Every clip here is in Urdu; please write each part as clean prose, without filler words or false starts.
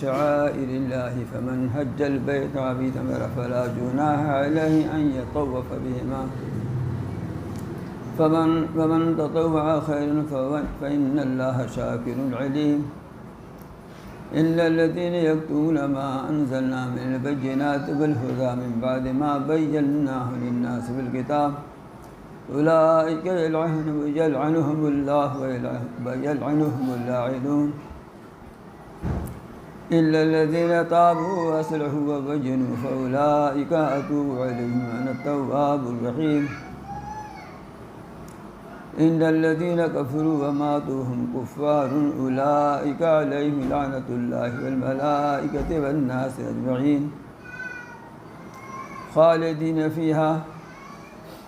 شعائر الله فمن حج البيت أو اعتمر فلا جناح عليه أن يطوف بهما فمن تطوع خيرا فإن الله شاكر عليم إلا الذين يكتمون ما أنزلنا من البينات والهدى من بعد ما بيناه للناس في الكتاب أولئك يلعنهم الله ويلعنهم اللاعنون إلا الذين تابوا وأصلحوا وبينوا فأولئك أتوب عليهم وأنا التواب الرحيم إن الذين كفروا وماتوا هم كفار أولئك عليهم لعنة الله والملائكة والناس أجمعين خالدين فيها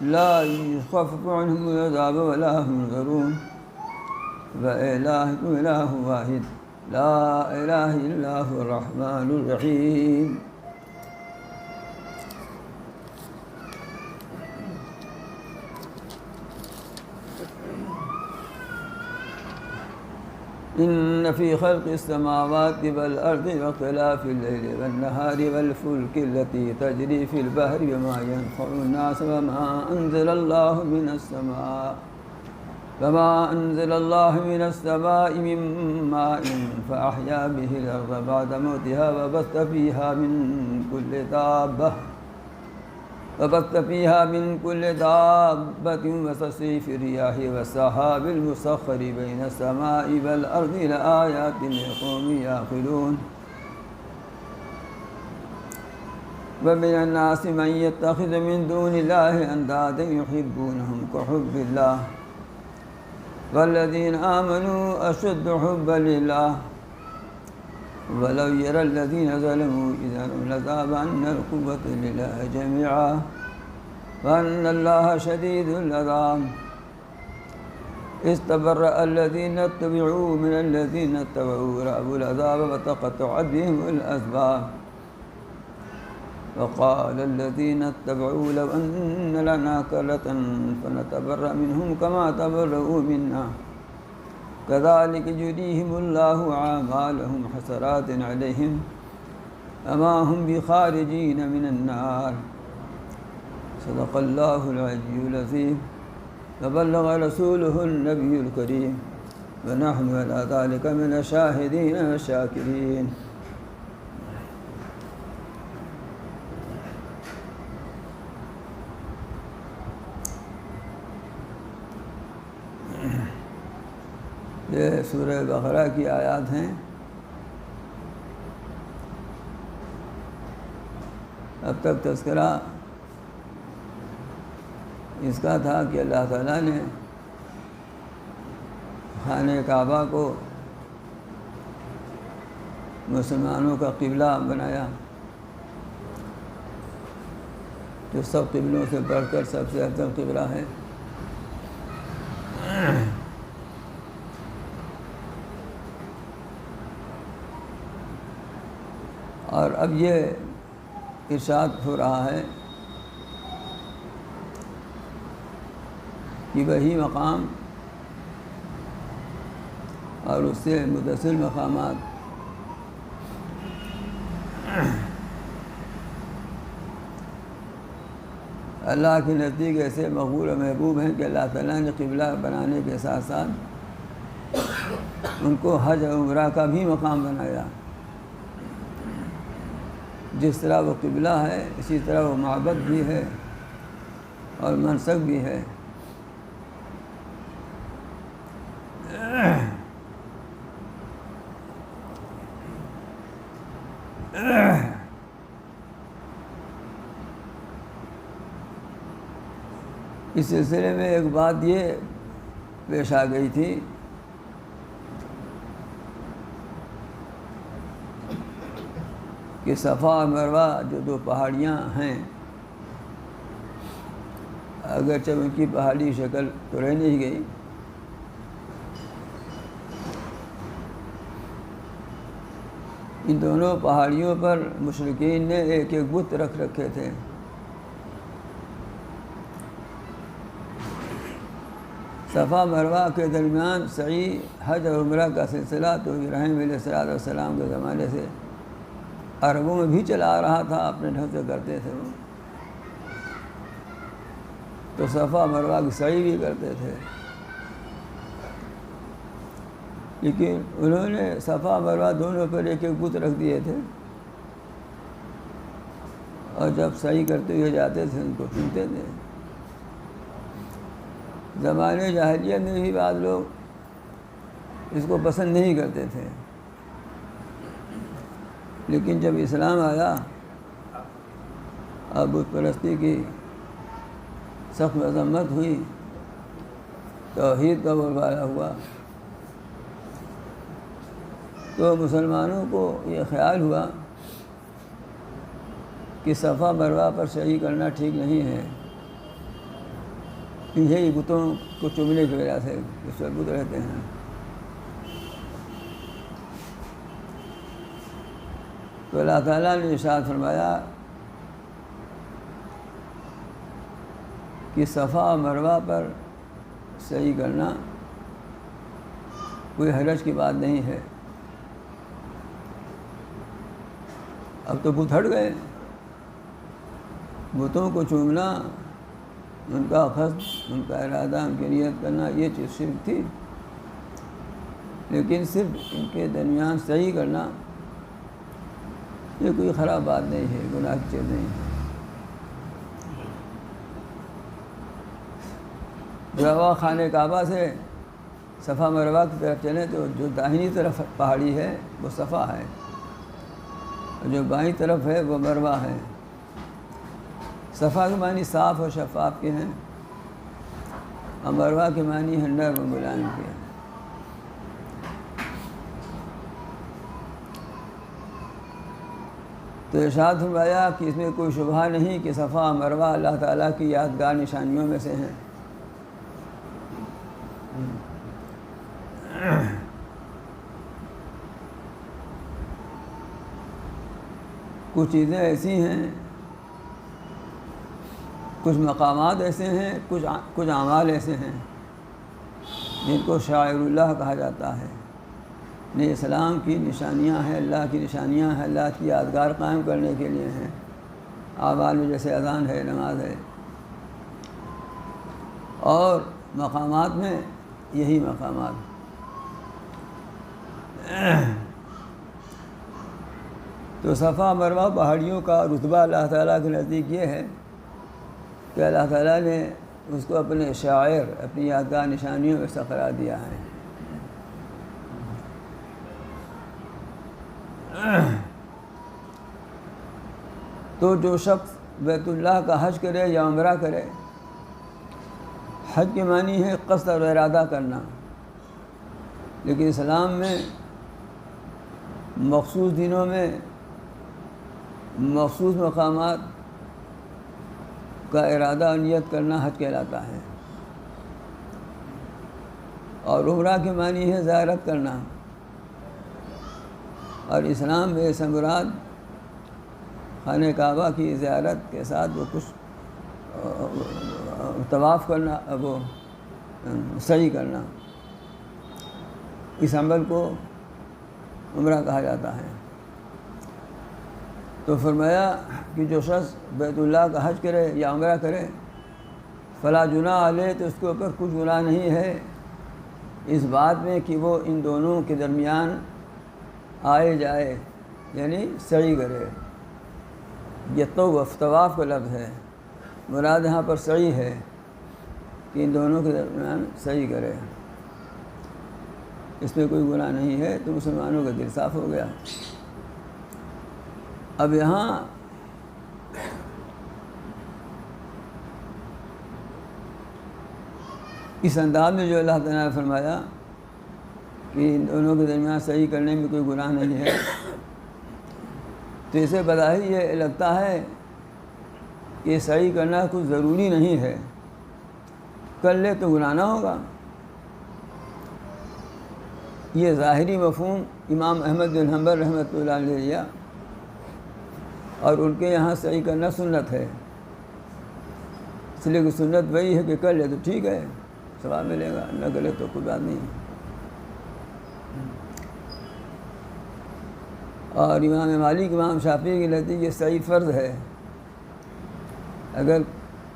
لا يخفف عنهم العذاب ولا هم ينظرون وإلهكم إله واحد لا إله إلا هو الرحمن الرحيم. إن في خلق السماوات والأرض واختلاف الليل والنهار والفلك التي تجري في البحر بما ينفع الناس وما أنزل الله من السماء من ماء فأحيا به الأرض بعد موتها وبث فيها من كل دابة وتصريف الرياح والسحاب المسخر بين السماء والأرض لآيات لقوم يعقلون ومن الناس من يتخذ من دون الله أندادا يحبونهم كحب الله والذين آمنوا أشد حبا لله ولو يرى الذين ظلموا إذا لذهب أن القوة لله جميعا وأن الله شديد العذاب استبرأ الذين اتبعوا من الذين اتبعوا ورأوا العذاب وتقطعت بهم الأسباب وقال الذين اتبعوا لو أن لنا كرة فنتبرأ منهم كما تبرؤوا منا كذلك يريهم الله أعمالهم حسرات عليهم وما هم بخارجين من النار صدق الله العلي العظيم وبلغ رسوله النبي الكريم ونحن على ذلك من الشاهدين والشاكرين. یہ سورہ بقرہ کی آیات ہیں. اب تک تذکرہ اس کا تھا کہ اللہ تعالیٰ نے خانہ کعبہ کو مسلمانوں کا قبلہ بنایا جو سب قبلوں سے بڑھ کر سب سے افضل قبلہ ہے. اور اب یہ ارشاد ہو رہا ہے کہ وہی مقام اور اس سے متصل مقامات اللہ کے نزدیک ایسے مقبول و محبوب ہیں کہ اللہ تعالیٰ نے قبلہ بنانے کے ساتھ ساتھ ان کو حج و عمرہ کا بھی مقام بنایا. جس طرح وہ قبلہ ہے اسی طرح وہ معبد بھی ہے اور منسک بھی ہے. اس سلسلے میں ایک بات یہ پیش آ گئی تھی کہ صفا اور مروہ جو دو پہاڑیاں ہیں اگرچہ ان کی پہاڑی شکل تو رہ نہیں گئی ان دونوں پہاڑیوں پر مشرکین نے ایک ایک بت رکھ رکھے تھے. صفا مروہ کے درمیان سعی حج اور عمرہ کا سلسلہ تو ابراہیم علیہ السلام کے زمانے سے عربوں میں بھی چلا آ رہا تھا، اپنے ڈھنگ سے کرتے تھے وہ، تو صفا مروہ کی سعی بھی کرتے تھے، لیکن انہوں نے صفا مروہ دونوں پر ایک ایک بت رکھ دیے تھے، اور جب صحیح کرتے ہوئے جاتے تھے ان کو چنتے تھے۔ زمانے جاہلیت میں بھی بعض لوگ اس کو پسند نہیں کرتے تھے، لیکن جب اسلام آیا اور بت پرستی کی سخت مذمت ہوئی، توحید کا بولبالا ہوا، تو مسلمانوں کو یہ خیال ہوا کہ صفا مروہ پر صحیح کرنا ٹھیک نہیں ہے، یہی بتوں کو چومنے کی وجہ سے اس پر بت رہتے ہیں۔ تو اللہ تعالیٰ نے ارشاد فرمایا کہ صفا اور مروہ پر صحیح کرنا کوئی حرج کی بات نہیں ہے۔ اب تو بت ہٹ گئے، بتوں کو چومنا، ان کا قصد، ان کا ارادہ، ان کی نیت کرنا، یہ چیز شرک تھی، لیکن صرف ان کے درمیان صحیح کرنا یہ کوئی خراب بات نہیں ہے، گناہ کی چیز نہیں ہے۔ جب آپ خانہ کعبہ سے صفا مروہ کی طرف چلیں تو جو داہنی طرف پہاڑی ہے وہ صفا ہے، اور جو بائیں طرف ہے وہ مروہ ہے۔ صفا کے معنی صاف اور شفاف کے ہیں، اور مروہ کے معنی ہے نرم و ملائم کے ہیں۔ تو ارشاد فرمایا کہ اس میں کوئی شبہ نہیں کہ صفا اور مروہ اللہ تعالیٰ کی یادگار نشانیوں میں سے ہیں۔ کچھ چیزیں ایسی ہیں، کچھ مقامات ایسے ہیں، کچھ اعمال ایسے ہیں جن کو شاعر اللہ کہا جاتا ہے، یہ اسلام کی نشانیاں ہیں، اللہ کی نشانیاں ہیں، اللہ کی یادگار قائم کرنے کے لیے ہیں۔ اعمال میں جیسے اذان ہے، نماز ہے، اور مقامات میں یہی مقامات۔ تو صفا مروہ پہاڑیوں کا رتبہ اللہ تعالیٰ کے نزدیک یہ ہے کہ اللہ تعالیٰ نے اس کو اپنے شاعر، اپنی یادگار نشانیوں میں سے قرار دیا ہے۔ تو جو شخص بیت اللہ کا حج کرے یا عمرہ کرے، حج کے معنی ہے قصد اور ارادہ کرنا، لیکن اسلام میں مخصوص دنوں میں مخصوص مقامات کا ارادہ اور نیت کرنا حج کہلاتا ہے، اور عمرہ کے معنی ہے زیارت کرنا، اور اسلام میں اس سے مراد خانہ کعبہ کی زیارت کے ساتھ وہ کچھ طواف کرنا، وہ سعی کرنا، اس عمل کو عمرہ کہا جاتا ہے۔ تو فرمایا کہ جو شخص بیت اللہ کا حج کرے یا عمرہ کرے، فلا جناح علیہ، تو اس کے اوپر کچھ گناہ نہیں ہے اس بات میں کہ وہ ان دونوں کے درمیان آئے جائے، یعنی سعی کرے۔ یہ طواف کا لفظ ہے، مراد یہاں پر سعی ہے کہ ان دونوں کے درمیان سعی کرے، اس میں کوئی گناہ نہیں ہے، تو مسلمانوں کا دل صاف ہو گیا۔ اب یہاں اس انداز میں جو اللہ تعالیٰ نے فرمایا کہ ان دونوں کے درمیان صحیح کرنے میں کوئی گناہ نہیں ہے، تو اسے بظاہر یہ لگتا ہے کہ صحیح کرنا کچھ ضروری نہیں ہے، کر لے تو گناہ نہ ہوگا۔ یہ ظاہری مفہوم امام احمد بن حنبل رحمۃ اللہ علیہ لیا، اور ان کے یہاں صحیح کرنا سنت ہے، اس لیے کہ سنت وہی ہے کہ کر لے تو ٹھیک ہے، ثواب ملے گا، نہ کرے تو کوئی بات نہیں۔ اور امام مالک امام شافعی کے نزدیک یہ صحیح فرض ہے۔ اگر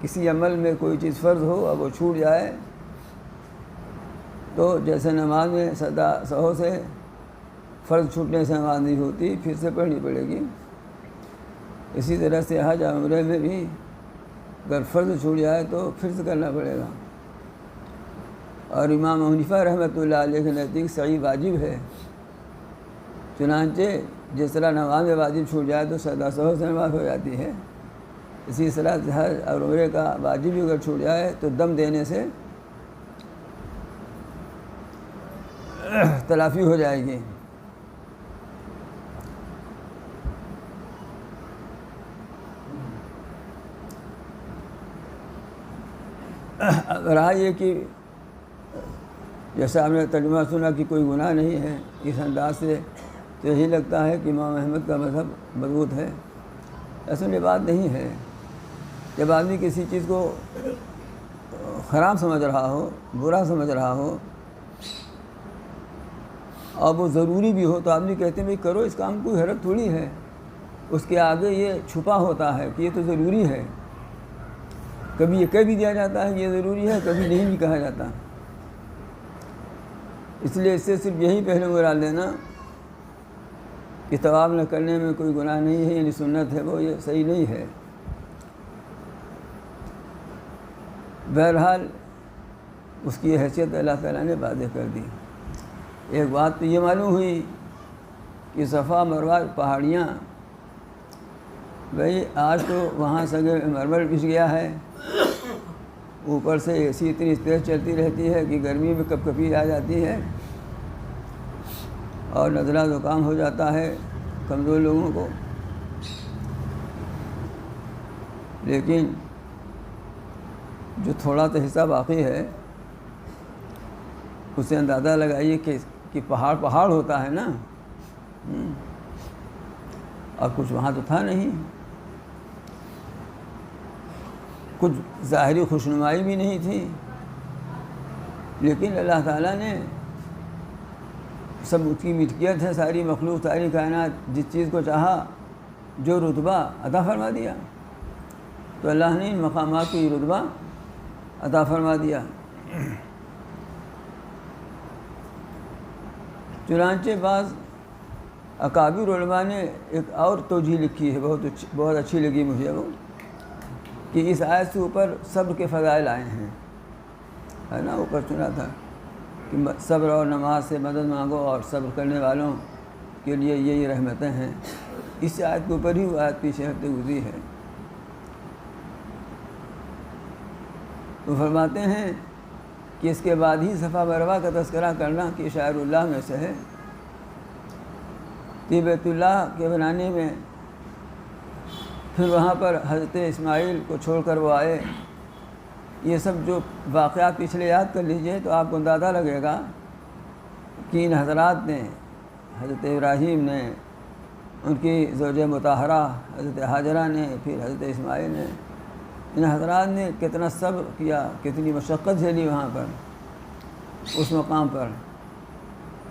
کسی عمل میں کوئی چیز فرض ہو اور وہ چھوٹ جائے تو جیسے نماز میں سہو سے فرض چھوٹنے سے نماز نہیں ہوتی، پھر سے پڑھنی پڑے گی، اسی طرح سے حج اور عمرے میں بھی اگر فرض چھوٹ جائے تو پھر سے کرنا پڑے گا۔ اور امام حنیفہ رحمۃ اللہ علیہ کے نزدیک صحیح واجب ہے، چنانچہ جس طرح نماز میں واجب چھوٹ جائے تو سجدہ سہو سے نماز ہو جاتی ہے، اسی طرح حج اور عمرے کا واجب بھی اگر چھوٹ جائے تو دم دینے سے تلافی ہو جائے گی۔ رہا یہ کہ جیسا آپ نے ترجمہ سنا کہ کوئی گناہ نہیں ہے، اس انداز سے تو یہی لگتا ہے کہ امام احمد کا مذہب مضبوط ہے۔ اصل یہ بات نہیں ہے۔ جب آدمی کسی چیز کو خراب سمجھ رہا ہو، برا سمجھ رہا ہو اور وہ ضروری بھی ہو تو آدمی کہتے ہیں بھائی کرو، اس کام کوئی حرج تھوڑی ہے، اس کے آگے یہ چھپا ہوتا ہے کہ یہ تو ضروری ہے۔ کبھی یہ کہہ بھی دیا جاتا ہے کہ یہ ضروری ہے، کبھی نہیں بھی کہا جاتا۔ اس لیے اس سے صرف یہی پہلو مراد لینا کہ طواف نہ کرنے میں کوئی گناہ نہیں ہے، یعنی سنت ہے وہ، یہ صحیح نہیں ہے۔ بہرحال اس کی حیثیت اللہ تعالیٰ نے واضح کر دی۔ ایک بات تو یہ معلوم ہوئی کہ صفا مروہ پہاڑیاں، بھائی آج تو وہاں سگے مرمر بچھ گیا ہے، اوپر سے اے سی اتنی تیز چلتی رہتی ہے کہ گرمی میں کپ کپی آ جاتی ہے اور نزلہ زکام ہو جاتا ہے کمزور لوگوں کو۔ لیکن جو تھوڑا تو حصہ باقی ہے اسے اندازہ لگائیے کہ پہاڑ ہوتا ہے نا، اور کچھ وہاں تو تھا نہیں، کچھ ظاہری خوشنمائی بھی نہیں تھی، لیکن اللہ تعالیٰ نے سب اس کی ملکیت ہے، ساری مخلوق ساری کائنات، جس چیز کو چاہا جو رتبہ عطا فرما دیا، تو اللہ نے ان مقامات کو یہ رتبہ عطا فرما دیا۔ چنانچہ بعض اکابر علماء نے ایک اور توجیہ لکھی ہے، بہت اچھی لگی مجھے وہ، کہ اس آیت سے اوپر صبر کے فضائل آئے ہیں، ہے نا، اوپر سنا تھا کہ صبر اور نماز سے مدد مانگو اور صبر کرنے والوں کے لیے یہ رحمتیں ہیں۔ اس آیت کے اوپر ہی وہ آیت پیچھے ہفتے گزری ہے۔ تو فرماتے ہیں کہ اس کے بعد ہی صفا مروہ کا تذکرہ کرنا کہ شاعر اللہ میں سے ہے، کہ بیت اللہ کے بنانے میں پھر وہاں پر حضرت اسماعیل کو چھوڑ کر وہ آئے، یہ سب جو واقعات پچھلے یاد کر لیجئے تو آپ کو اندازہ لگے گا کہ ان حضرات نے، حضرت ابراہیم نے، ان کی زوجہ مطہرہ حضرت حاجرہ نے، پھر حضرت اسماعیل نے، ان حضرات نے کتنا صبر کیا، کتنی مشقت جھیلی وہاں پر اس مقام پر۔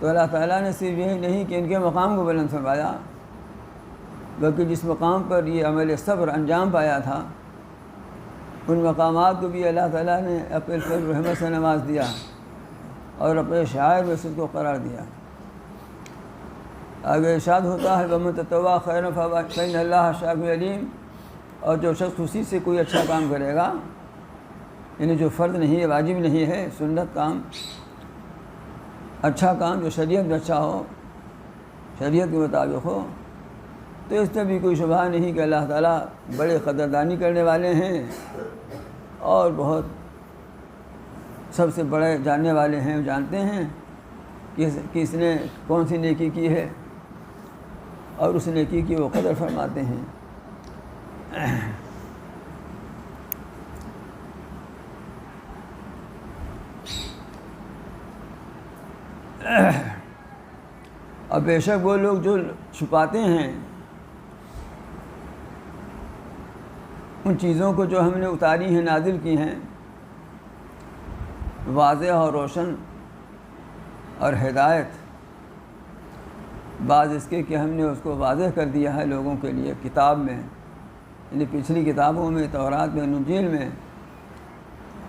تو اللہ تعالیٰ نے صرف یہی نہیں کہ ان کے مقام کو بلند فرمایا، بلکہ جس مقام پر یہ عمل صبر انجام پایا تھا ان مقامات کو بھی اللہ تعالیٰ نے اپنے فضل رحمت سے نواز دیا اور اپنے شاعر میں سے اس کو قرار دیا۔ آگے ارشاد ہوتا ہے وَمَن تَطَوَّعَ خَيْرًا فَإِنَّ اللَّهَ شَاکِرٌ عَلِیمٌ، اور جو شخص خوشی سے کوئی اچھا کام کرے گا، یعنی جو فرض نہیں ہے، واجب نہیں ہے، سنت کام، اچھا کام جو شریعت میں اچھا ہو، شریعت کے مطابق ہو، تو اس میں بھی کوئی شبہ نہیں کہ اللہ تعالیٰ بڑے قدردانی کرنے والے ہیں اور بہت سب سے بڑے جاننے والے ہیں، جانتے ہیں کہ اس نے کون سی نیکی کی ہے اور اس نیکی کی وہ قدر فرماتے ہیں۔ اور بے شک وہ لوگ جو چھپاتے ہیں ان چیزوں کو جو ہم نے اتاری ہیں، نازل کی ہیں، واضح اور روشن اور ہدایت، بعض اس کے کہ ہم نے اس کو واضح کر دیا ہے لوگوں کے لیے کتاب میں، یعنی پچھلی کتابوں میں، تورات میں، انجیل میں،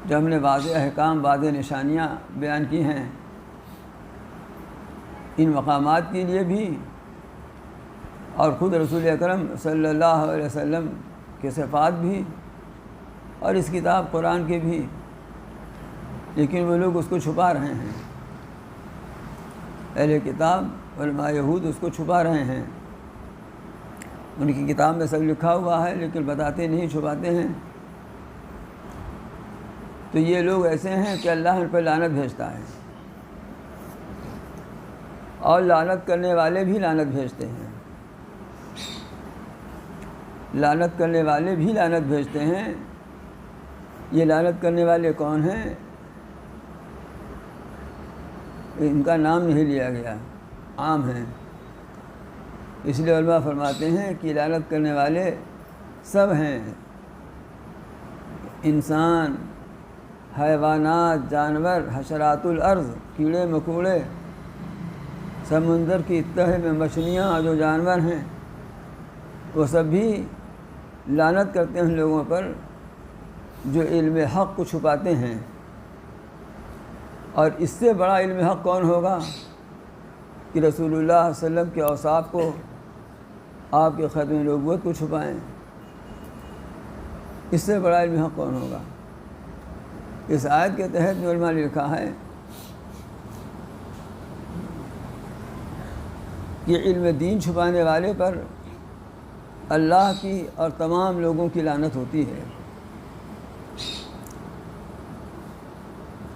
جو ہم نے واضح احکام، واضح نشانیاں بیان کی ہیں، ان مقامات کے لیے بھی، اور خود رسول اکرم صلی اللہ علیہ وسلم کے صفات بھی، اور اس کتاب قرآن کے بھی، لیکن وہ لوگ اس کو چھپا رہے ہیں۔ اہل کتاب علماء یہود اس کو چھپا رہے ہیں، ان کی کتاب میں سب لکھا ہوا ہے لیکن بتاتے نہیں، چھپاتے ہیں۔ تو یہ لوگ ایسے ہیں کہ اللہ ان پر لعنت بھیجتا ہے، اور لعنت کرنے والے بھی لعنت بھیجتے ہیں، لعنت کرنے والے بھی لعنت بھیجتے ہیں۔ یہ لعنت کرنے والے کون ہیں؟ ان کا نام نہیں لیا گیا، عام ہیں، اس لیے علماء فرماتے ہیں کہ لعنت کرنے والے سب ہیں، انسان، حیوانات، جانور، حشرات الارض، کیڑے مکوڑے، سمندر کی تہہ میں مچھلیاں، جو جانور ہیں وہ سب بھی لعنت کرتے ہیں ان لوگوں پر جو علم حق کو چھپاتے ہیں۔ اور اس سے بڑا علم حق کون ہوگا کہ رسول اللہ صلی اللہ علیہ وسلم کے اوصاف کو، آپ کے ختم نبوت کو چھپائیں؟ اس سے بڑا علم حق کون ہوگا؟ اس آیت کے تحت جو علماء نے لکھا ہے کہ علم دین چھپانے والے پر اللہ کی اور تمام لوگوں کی لعنت ہوتی ہے۔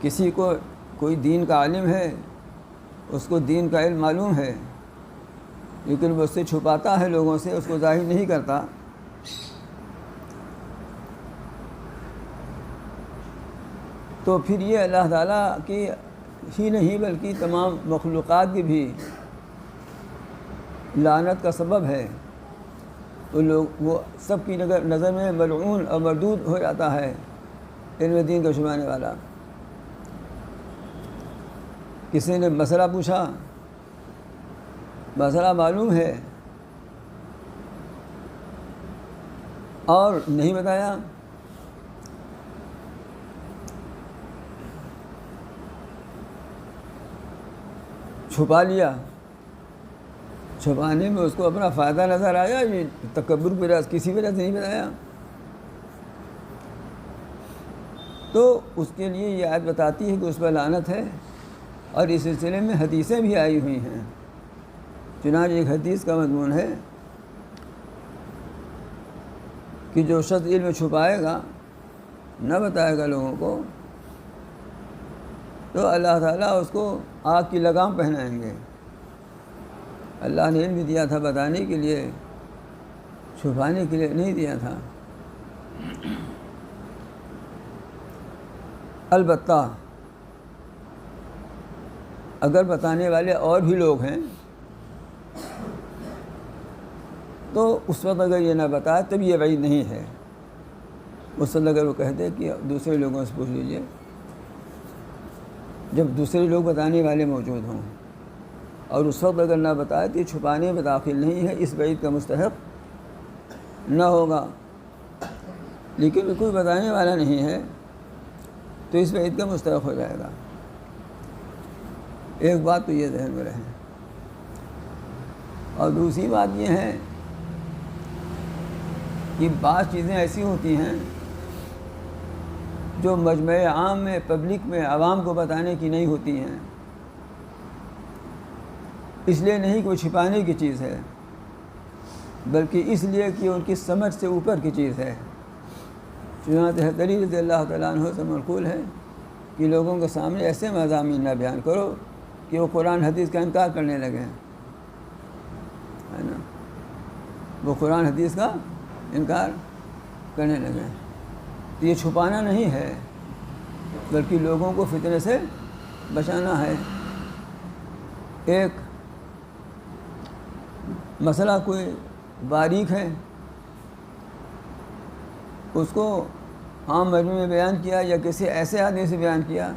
کسی کو کوئی دین کا عالم ہے، اس کو دین کا علم معلوم ہے، لیکن وہ اس سے چھپاتا ہے لوگوں سے، اس کو ظاہر نہیں کرتا، تو پھر یہ اللہ تعالیٰ کی ہی نہیں بلکہ تمام مخلوقات کی بھی لعنت کا سبب ہے۔ وہ سب کی نظر میں ملعون اور مردود ہو جاتا ہے علم دین کا چھپانے والا۔ کسی نے مسئلہ پوچھا، مسئلہ معلوم ہے اور نہیں بتایا، چھپا لیا، چھپانے میں اس کو اپنا فائدہ نظر آیا، یہ تکبر کی وجہ سے، کسی وجہ سے نہیں بتایا، تو اس کے لیے یہ آیت بتاتی ہے کہ اس پر لعنت ہے۔ اور اس سلسلے میں حدیثیں بھی آئی ہوئی ہیں، چنانچہ ایک حدیث کا مضمون ہے کہ جو شخص علم چھپائے گا، نہ بتائے گا لوگوں کو، تو اللہ تعالیٰ اس کو آگ کی لگام پہنائیں گے۔ اللہ نے علم دیا تھا بتانے کے لیے، چھپانے کے لیے نہیں دیا تھا۔ البتہ اگر بتانے والے اور بھی لوگ ہیں تو اس وقت اگر یہ نہ بتائے تب یہ وعید نہیں ہے۔ اس وقت اگر وہ کہتے کہ دوسرے لوگوں سے پوچھ لیجئے، جب دوسرے لوگ بتانے والے موجود ہوں، اور اس وقت اگر نہ بتائے تو یہ چھپانے میں داخل نہیں ہے، اس وعید کا مستحق نہ ہوگا۔ لیکن کوئی بتانے والا نہیں ہے تو اس وعید کا مستحق ہو جائے گا۔ ایک بات تو یہ ذہن میں رہے، اور دوسری بات یہ ہے کہ بعض چیزیں ایسی ہوتی ہیں جو مجمع عام میں، پبلک میں، عوام کو بتانے کی نہیں ہوتی ہیں، اس لیے نہیں کوئی چھپانے کی چیز ہے، بلکہ اس لیے کہ ان کی سمجھ سے اوپر کی چیز ہے۔ چنانچہ حضرت علی رضی اللہ تعالیٰ عنہ سے منقول ہے کہ لوگوں کے سامنے ایسے مضامین نہ بیان کرو کہ وہ قرآن حدیث کا انکار کرنے لگے، ہے نا، وہ قرآن حدیث کا انکار کرنے لگے۔ تو یہ چھپانا نہیں ہے بلکہ لوگوں کو فتنے سے بچانا ہے۔ ایک مسئلہ کوئی باریک ہے، اس کو عام مجمع میں بیان کیا یا کسی ایسے آدمی سے بیان کیا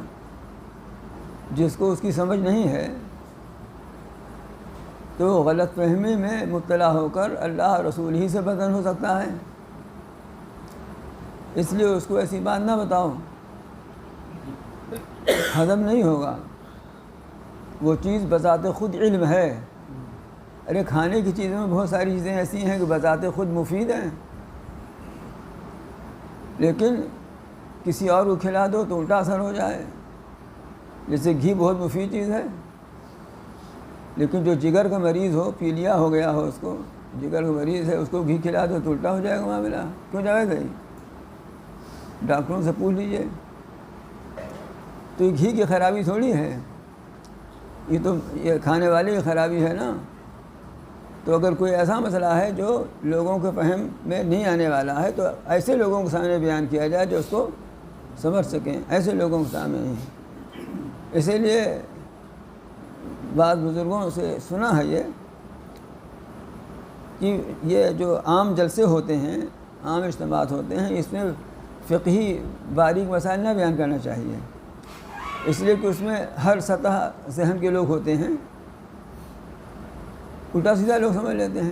جس کو اس کی سمجھ نہیں ہے، تو غلط فہمی میں مبتلا ہو کر اللہ رسول ہی سے بدن ہو سکتا ہے. اس لیے اس کو ایسی بات نہ بتاؤ، ہضم نہیں ہوگا. وہ چیز بذات خود علم ہے. ارے کھانے کی چیزوں میں بہت ساری چیزیں ایسی ہیں کہ بذات خود مفید ہیں، لیکن کسی اور کو کھلا دو تو الٹا اثر ہو جائے. جیسے گھی بہت مفید چیز ہے، لیکن جو جگر کا مریض ہو، پیلیا ہو گیا ہو، اس کو جگر کا مریض ہے، اس کو گھی کھلا دو تو الٹا ہو جائے گا معاملہ. کیوں جائے گا؟ ڈاکٹروں سے پوچھ لیجئے. تو یہ گھی کی خرابی تھوڑی ہے، یہ تو یہ کھانے والے کی خرابی ہے نا. تو اگر کوئی ایسا مسئلہ ہے جو لوگوں کے فہم میں نہیں آنے والا ہے تو ایسے لوگوں کے سامنے بیان کیا جائے جو اس کو سمجھ سکیں، ایسے لوگوں کے سامنے ہی. اسی لیے بعض بزرگوں سے سنا ہے یہ کہ یہ جو عام جلسے ہوتے ہیں، عام اجتماعات ہوتے ہیں، اس میں فقہی باریک مسائل نہ بیان کرنا چاہیے، اس لیے کہ اس میں ہر سطح ذہن کے لوگ ہوتے ہیں، الٹا سیدھا لوگ سمجھ لیتے ہیں.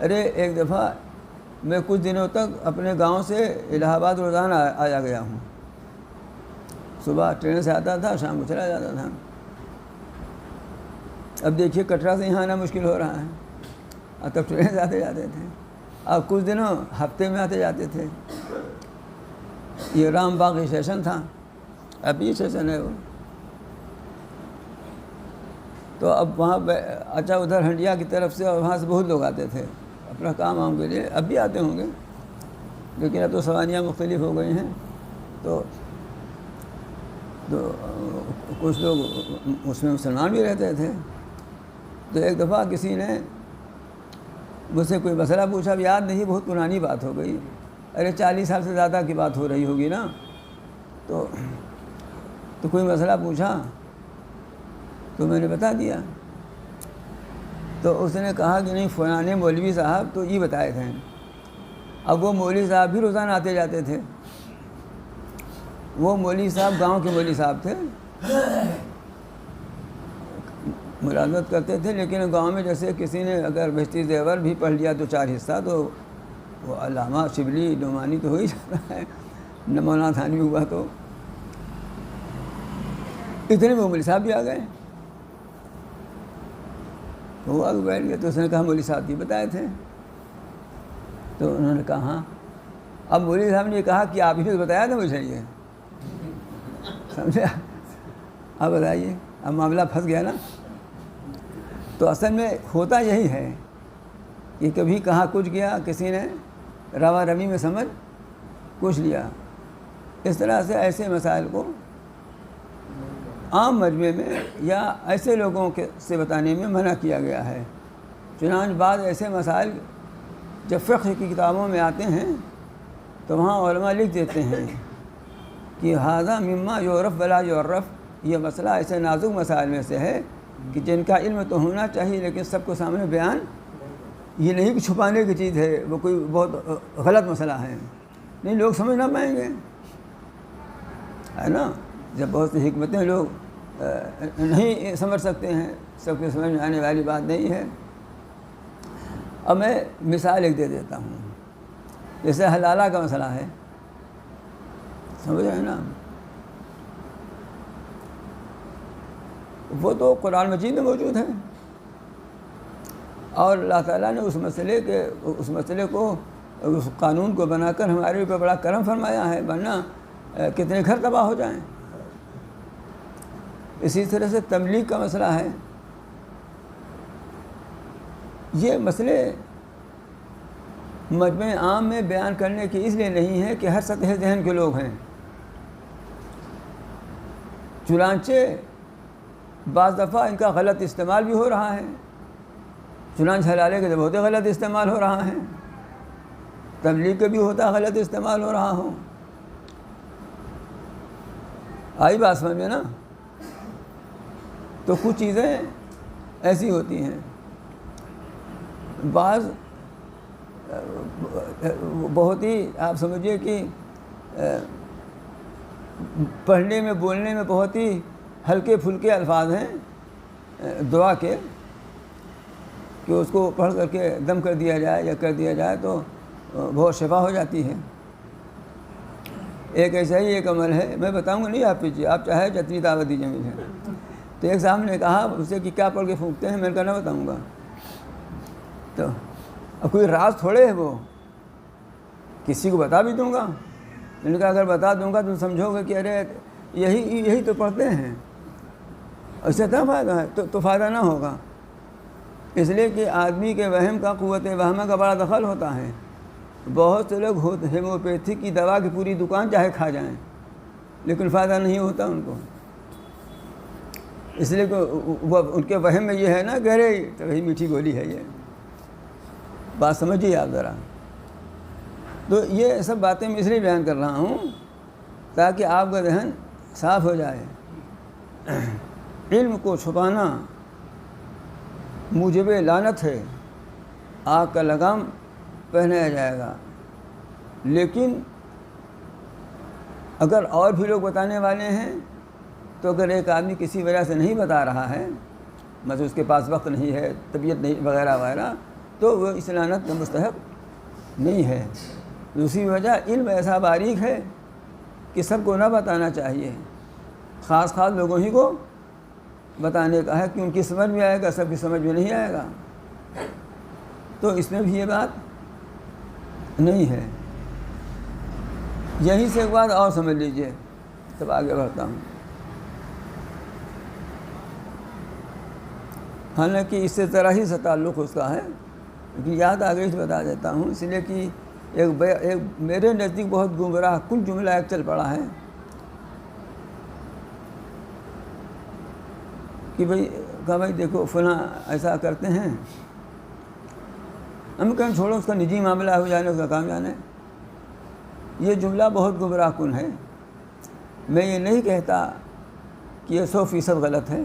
ارے ایک دفعہ میں کچھ دنوں تک اپنے گاؤں سے الہ آباد روزانہ آیا گیا ہوں. صبح ٹرین سے آتا تھا، شام کو چلا جاتا تھا. اب دیکھیے کٹرا سے یہاں آنا مشکل ہو رہا ہے، اب تب ٹرین سے آتے جاتے تھے. اب کچھ دنوں ہفتے میں آتے جاتے تھے. یہ رام باغ اسٹیشن تھا، اب یہ اسٹیشن ہے وہ. تو اب وہاں اچھا ادھر ہنڈیا کی طرف سے اور وہاں سے بہت لوگ آتے تھے اپنا کام وام کے لیے. اب بھی آتے ہوں گے، لیکن اب تو سواریاں مختلف ہو گئی ہیں. تو کچھ لوگ اس میں مسلمان بھی رہتے تھے. تو ایک دفعہ کسی نے مجھ سے کوئی مسئلہ پوچھا، اب یاد نہیں، بہت پرانی بات ہو گئی، ارے 40 سال سے زیادہ کی بات ہو رہی ہوگی نا. تو کوئی مسئلہ پوچھا تو میں نے بتا دیا. تو اس نے کہا کہ نہیں فلاں مولوی صاحب تو یہ بتائے تھے. اب وہ مولوی صاحب بھی روزانہ آتے جاتے تھے. وہ مولوی صاحب گاؤں کے مولوی صاحب تھے، ملازمت کرتے تھے، لیکن گاؤں میں جیسے کسی نے اگر بہشتی زیور بھی پڑھ لیا تو 4 حصہ، تو وہ علامہ شبلی نعمانی تو ہو ہی جاتا ہے، نہ مولانا تھانوی ہوا. تو اتنے وہ مولوی صاحب بھی آ گئے. وہ آگے بیٹھ گئے. تو اس نے کہا مولوی صاحب بھی بتائے تھے. تو انہوں نے کہا ہاں. اب مولوی صاحب نے کہا کہ آپ ہی نے بتایا تھا مجھے یہ، سمجھے؟ اب بتائیے، اب معاملہ پھنس گیا نا. تو اصل میں ہوتا یہی ہے کہ کبھی کہاں کچھ گیا، کسی نے روا روی میں سمجھ کچھ لیا. اس طرح سے ایسے مسائل کو عام مجمع میں یا ایسے لوگوں کے سے بتانے میں منع کیا گیا ہے. چنانچہ بعض ایسے مسائل جب فقہ کی کتابوں میں آتے ہیں تو وہاں علماء لکھ دیتے ہیں کہ ھذا مما یعرف ولا یعرف، یہ مسئلہ ایسے نازک مسائل میں سے ہے کہ جن کا علم تو ہونا چاہیے لیکن سب کو سامنے بیان، یہ نہیں کہ چھپانے کی چیز ہے، وہ کوئی بہت غلط مسئلہ ہے، نہیں، لوگ سمجھ نہ پائیں گے، ہے نا. جب بہت سی حکمتیں لوگ نہیں سمجھ سکتے ہیں، سب کے سمجھ میں آنے والی بات نہیں ہے. اب میں مثال ایک دے دیتا ہوں. جیسے حلالہ کا مسئلہ ہے، سمجھ رہے ہیں نا، وہ تو قرآن مجید میں موجود ہے، اور اللہ تعالیٰ نے اس مسئلے کو، اس قانون کو بنا کر ہمارے اوپر بڑا کرم فرمایا ہے، ورنہ کتنے گھر تباہ ہو جائیں. اسی طرح سے تملیغ کا مسئلہ ہے. یہ مسئلے مجمع عام میں بیان کرنے کی اس لیے نہیں ہے کہ ہر سطح ذہن کے لوگ ہیں. چنانچہ بعض دفعہ ان کا غلط استعمال بھی ہو رہا ہے. چنانچہ حلالے کے بہت غلط استعمال ہو رہا ہے، تبلیغ کے بھی ہوتا ہے غلط استعمال ہو رہا ہو. آئی بات سمجھ میں نا. تو کچھ چیزیں ایسی ہوتی ہیں، بعض بہت ہی آپ سمجھیے کہ پڑھنے میں بولنے میں بہت ہی ہلکے پھلکے الفاظ ہیں دعا کے، کہ اس کو پڑھ کر کے دم کر دیا جائے یا کر دیا جائے تو بہت شفا ہو جاتی ہے۔ ایک ایسا ہی ایک عمل ہے، میں بتاؤں گا نہیں، آپ پیچھے آپ چاہے جتنی دعوت دیجیے مجھے۔ تو ایک صاحب نے کہا اسے کہ کیا پڑھ کے پھونکتے ہیں، میں نے کہا نہ بتاؤں گا۔ تو اب کوئی راز تھوڑے ہے، وہ کسی کو بتا بھی دوں گا، میں نے کہا اگر بتا دوں گا تو سمجھو گے کہ ارے یہی تو پڑھتے ہیں، اس سے کیا فائدہ ہے، تو فائدہ نہ ہوگا۔ اس لیے کہ آدمی کے وہم کا، قوت وہمہ کا بڑا دخل ہوتا ہے۔ بہت سے لوگ ہیموپیتھی کی دوا کی پوری دکان چاہے کھا جائیں لیکن فائدہ نہیں ہوتا ان کو، اس لیے کہ وہ ان کے وہم میں یہ ہے نا کہ ارے تو وہی میٹھی گولی ہے۔ یہ بات سمجھیے آپ ذرا۔ تو یہ سب باتیں میں اس لیے بیان کر رہا ہوں تاکہ آپ کا ذہن صاف ہو جائے۔ علم کو چھپانا موجب لعنت ہے، آگ کا لگام پہنایا جائے گا۔ لیکن اگر اور بھی لوگ بتانے والے ہیں تو اگر ایک آدمی کسی وجہ سے نہیں بتا رہا ہے، مثلا اس کے پاس وقت نہیں ہے، طبیعت نہیں وغیرہ وغیرہ، تو وہ اس لعنت کا مستحق نہیں ہے۔ دوسری وجہ علم ایسا باریک ہے کہ سب کو نہ بتانا چاہیے، خاص لوگوں ہی کو بتانے کا ہے کہ ان کی سمجھ میں آئے گا، سب کی سمجھ میں نہیں آئے گا۔ تو اس میں بھی یہ بات نہیں ہے۔ یہیں سے ایک بات اور سمجھ لیجئے، تب آگے بڑھتا ہوں۔ حالانکہ اس سے ذرا ہی سا تعلق اس کا ہے، لیکن یاد آ گئی تو بتا دیتا ہوں، اس لیے کہ ایک میرے نزدیک بہت گمراہ کل جملہ ایک چل پڑا ہے کہ بھائی دیکھو فلاں ایسا کرتے ہیں، ہم کہیں چھوڑو اس کا نجی معاملہ ہو جانے، اس کا کام جانے۔ یہ جملہ بہت گمراہ کن ہے۔ میں یہ نہیں کہتا کہ یہ 100% غلط ہے،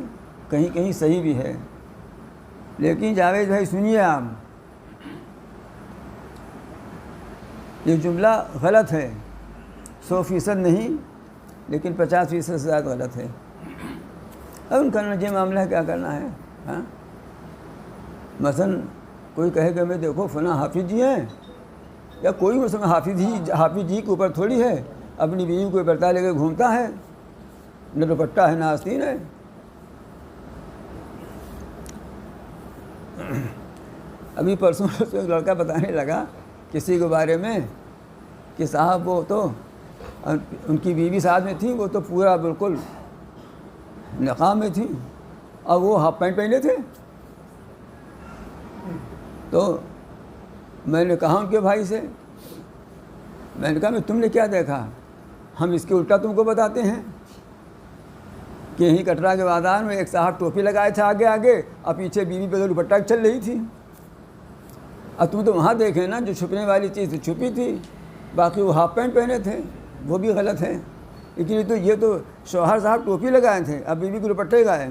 کہیں کہیں صحیح بھی ہے، لیکن جاوید بھائی سنیے آپ، یہ جملہ غلط ہے، 100% نہیں لیکن 50% سے زیادہ غلط ہے۔ اب ان کا نجی معاملہ کیا کرنا ہے؟ ہاں مثلا کوئی کہے کہ میں دیکھو فلاں حافظ جی ہیں، یا کوئی مثلا حافظ جی کے اوپر تھوڑی ہے، اپنی بیوی کو برتا لے کے گھومتا ہے، نہ دوپٹہ ہے نہ آستین ہے۔ ابھی پرسوں سے ایک لڑکا بتانے لگا کسی کے بارے میں کہ صاحب وہ تو ان کی بیوی ساتھ میں تھی، وہ تو پورا بالکل نقاب میں تھی اور وہ ہاف پینٹ پہنے تھے۔ تو میں نے کہا ان کے بھائی سے، میں نے کہا میں تم نے کیا دیکھا؟ ہم اس کے الٹا تم کو بتاتے ہیں کہ یہیں کٹرا کے بازار میں ایک صاحب ٹوپی لگائے تھے آگے اور پیچھے بیوی بغیر دوپٹہ چل رہی تھی، اور تم تو وہاں دیکھے نا جو چھپنے والی چیز چھپی تھی، باقی وہ ہاف پینٹ پہنے تھے، وہ بھی غلط ہے۔ لیکن یہ تو شوہر صاحب ٹوپی لگائے تھے، اب بیوی کو دوپٹے گائے۔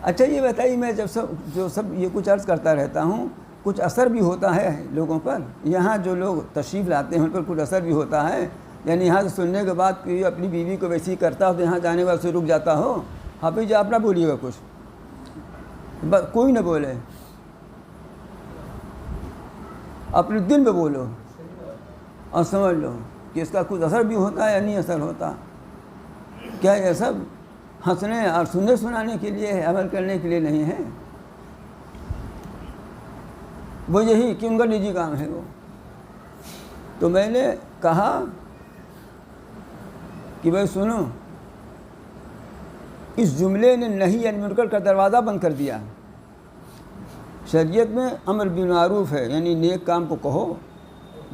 اچھا یہ بتائیے، میں جو سب یہ کچھ عرض کرتا رہتا ہوں، کچھ اثر بھی ہوتا ہے لوگوں پر؟ یہاں جو لوگ تشریف لاتے ہیں ان پر کچھ اثر بھی ہوتا ہے؟ یعنی یہاں سے سننے کے بعد کہ اپنی بیوی کو ویسے ہی کرتا ہو تو یہاں جانے کے بعد سے رک جاتا ہو؟ حافظ جی آپ نہ بولیے گا کچھ، بس کوئی نہ بولے، اپنے دل میں بولو اور سمجھ لو کہ اس کا کچھ اثر بھی ہوتا ہے یا نہیں اثر ہوتا۔ کیا یہ سب ہنسنے اور سننے سنانے کے لیے ہے، عمل کرنے کے لیے نہیں ہے؟ وہ یہی کہ ان کا نجی کام ہے وہ۔ تو میں نے کہا کہ بھائی سنو، اس جملے نے نہی عن منکر کا دروازہ بند کر دیا۔ شریعت میں امر بالمعروف ہے یعنی نیک کام کو کہو،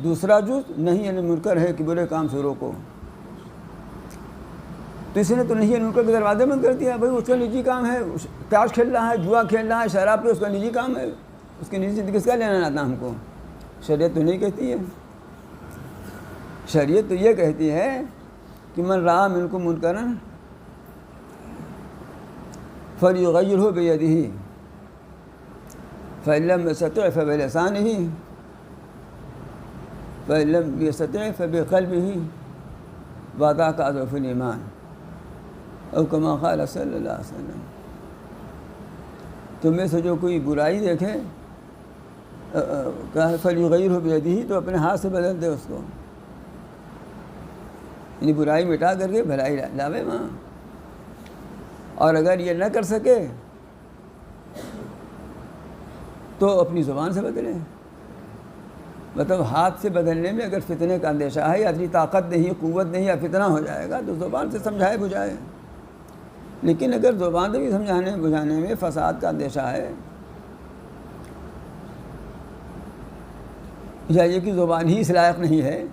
دوسرا جز نہی عن منکر ہے کہ برے کام سے روکو۔ تو اس نے تو نہی عن منکر کے دروازے بند کر دیا۔ بھائی اس کا نجی کام ہے، تاش کھیل رہا ہے، جوا کھیل رہا ہے، شراب پہ، اس کا نجی کام ہے، اس کی نجی زندگی کس کا لینا آتا ہم کو؟ شریعت تو نہیں کہتی ہے۔ شریعت تو یہ کہتی ہے کہ من رأى منکم منکرا فلیغیرہ بیدہ فإن لم يستطع فبلسانہ فإن لم يستطع فبقلبہ وذاک اضعف الایمان، او کما قال صلی اللہ علیہ وسلم۔ تم میں سے جو کوئی برائی دیکھے فلیغیرہ بیدہ، تو اپنے ہاتھ سے بدل دے اس کو، یعنی برائی مٹا کر کے بھلائی لاوے وہاں. اور اگر یہ نہ کر سکے تو اپنی زبان سے بدلیں. مطلب ہاتھ سے بدلنے میں اگر فتنے کا اندیشہ ہے یا اتنی طاقت نہیں، قوت نہیں، یا فتنہ ہو جائے گا تو زبان سے سمجھائے بجھائے. لیکن اگر زبان سے بھی سمجھانے بجھانے میں فساد کا اندیشہ ہے، یا یہ کہ زبان ہی اس لائق نہیں ہے،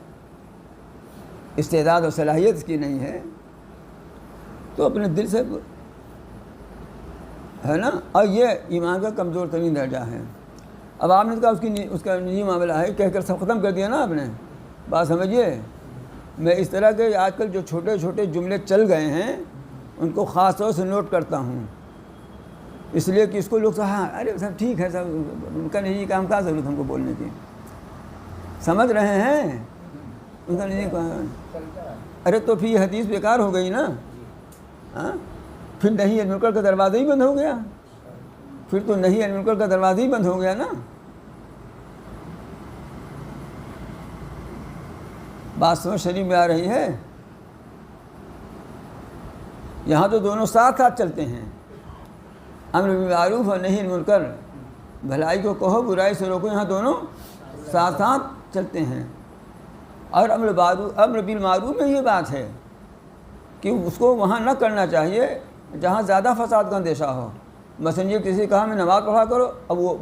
استعداد و صلاحیت اس کی نہیں ہے، تو اپنے دل سے ہے نا. اور یہ ایمان کا کمزور ترین درجہ ہے. اب آپ نے کہا اس کا نجی معاملہ ہے، کہہ کر سب ختم کر دیا نا آپ نے. بات سمجھیے، میں اس طرح کے آج کل جو چھوٹے چھوٹے جملے چل گئے ہیں ان کو خاص طور سے نوٹ کرتا ہوں، اس لیے کہ اس کو لوگ ہاں ارے سب ٹھیک ہے، سب ان کا نجی کام کا ضرورت ہم کو بولنے کی. سمجھ رہے ہیں ان کا نجی کام. ارے تو پھر یہ حدیث بیکار ہو گئی نا. ہاں پھر نہیں المنکر کا دروازہ ہی بند ہو گیا. پھر تو نہیں المنکر کا دروازہ ہی بند ہو گیا نا. بات سمجھ شریف میں آ رہی ہے. یہاں تو دونوں ساتھ ساتھ چلتے ہیں، امر بالمعروف اور نہی عن المنکر، بھلائی کو کہو برائی سے روکو، یہاں دونوں ساتھ ساتھ چلتے ہیں. اور امر بالمعروف میں یہ بات ہے کہ اس کو وہاں نہ کرنا چاہیے جہاں زیادہ فساد کا اندیشہ ہو. مثلاً یہ کسی کہا میں نماز پڑھا کرو، اب وہ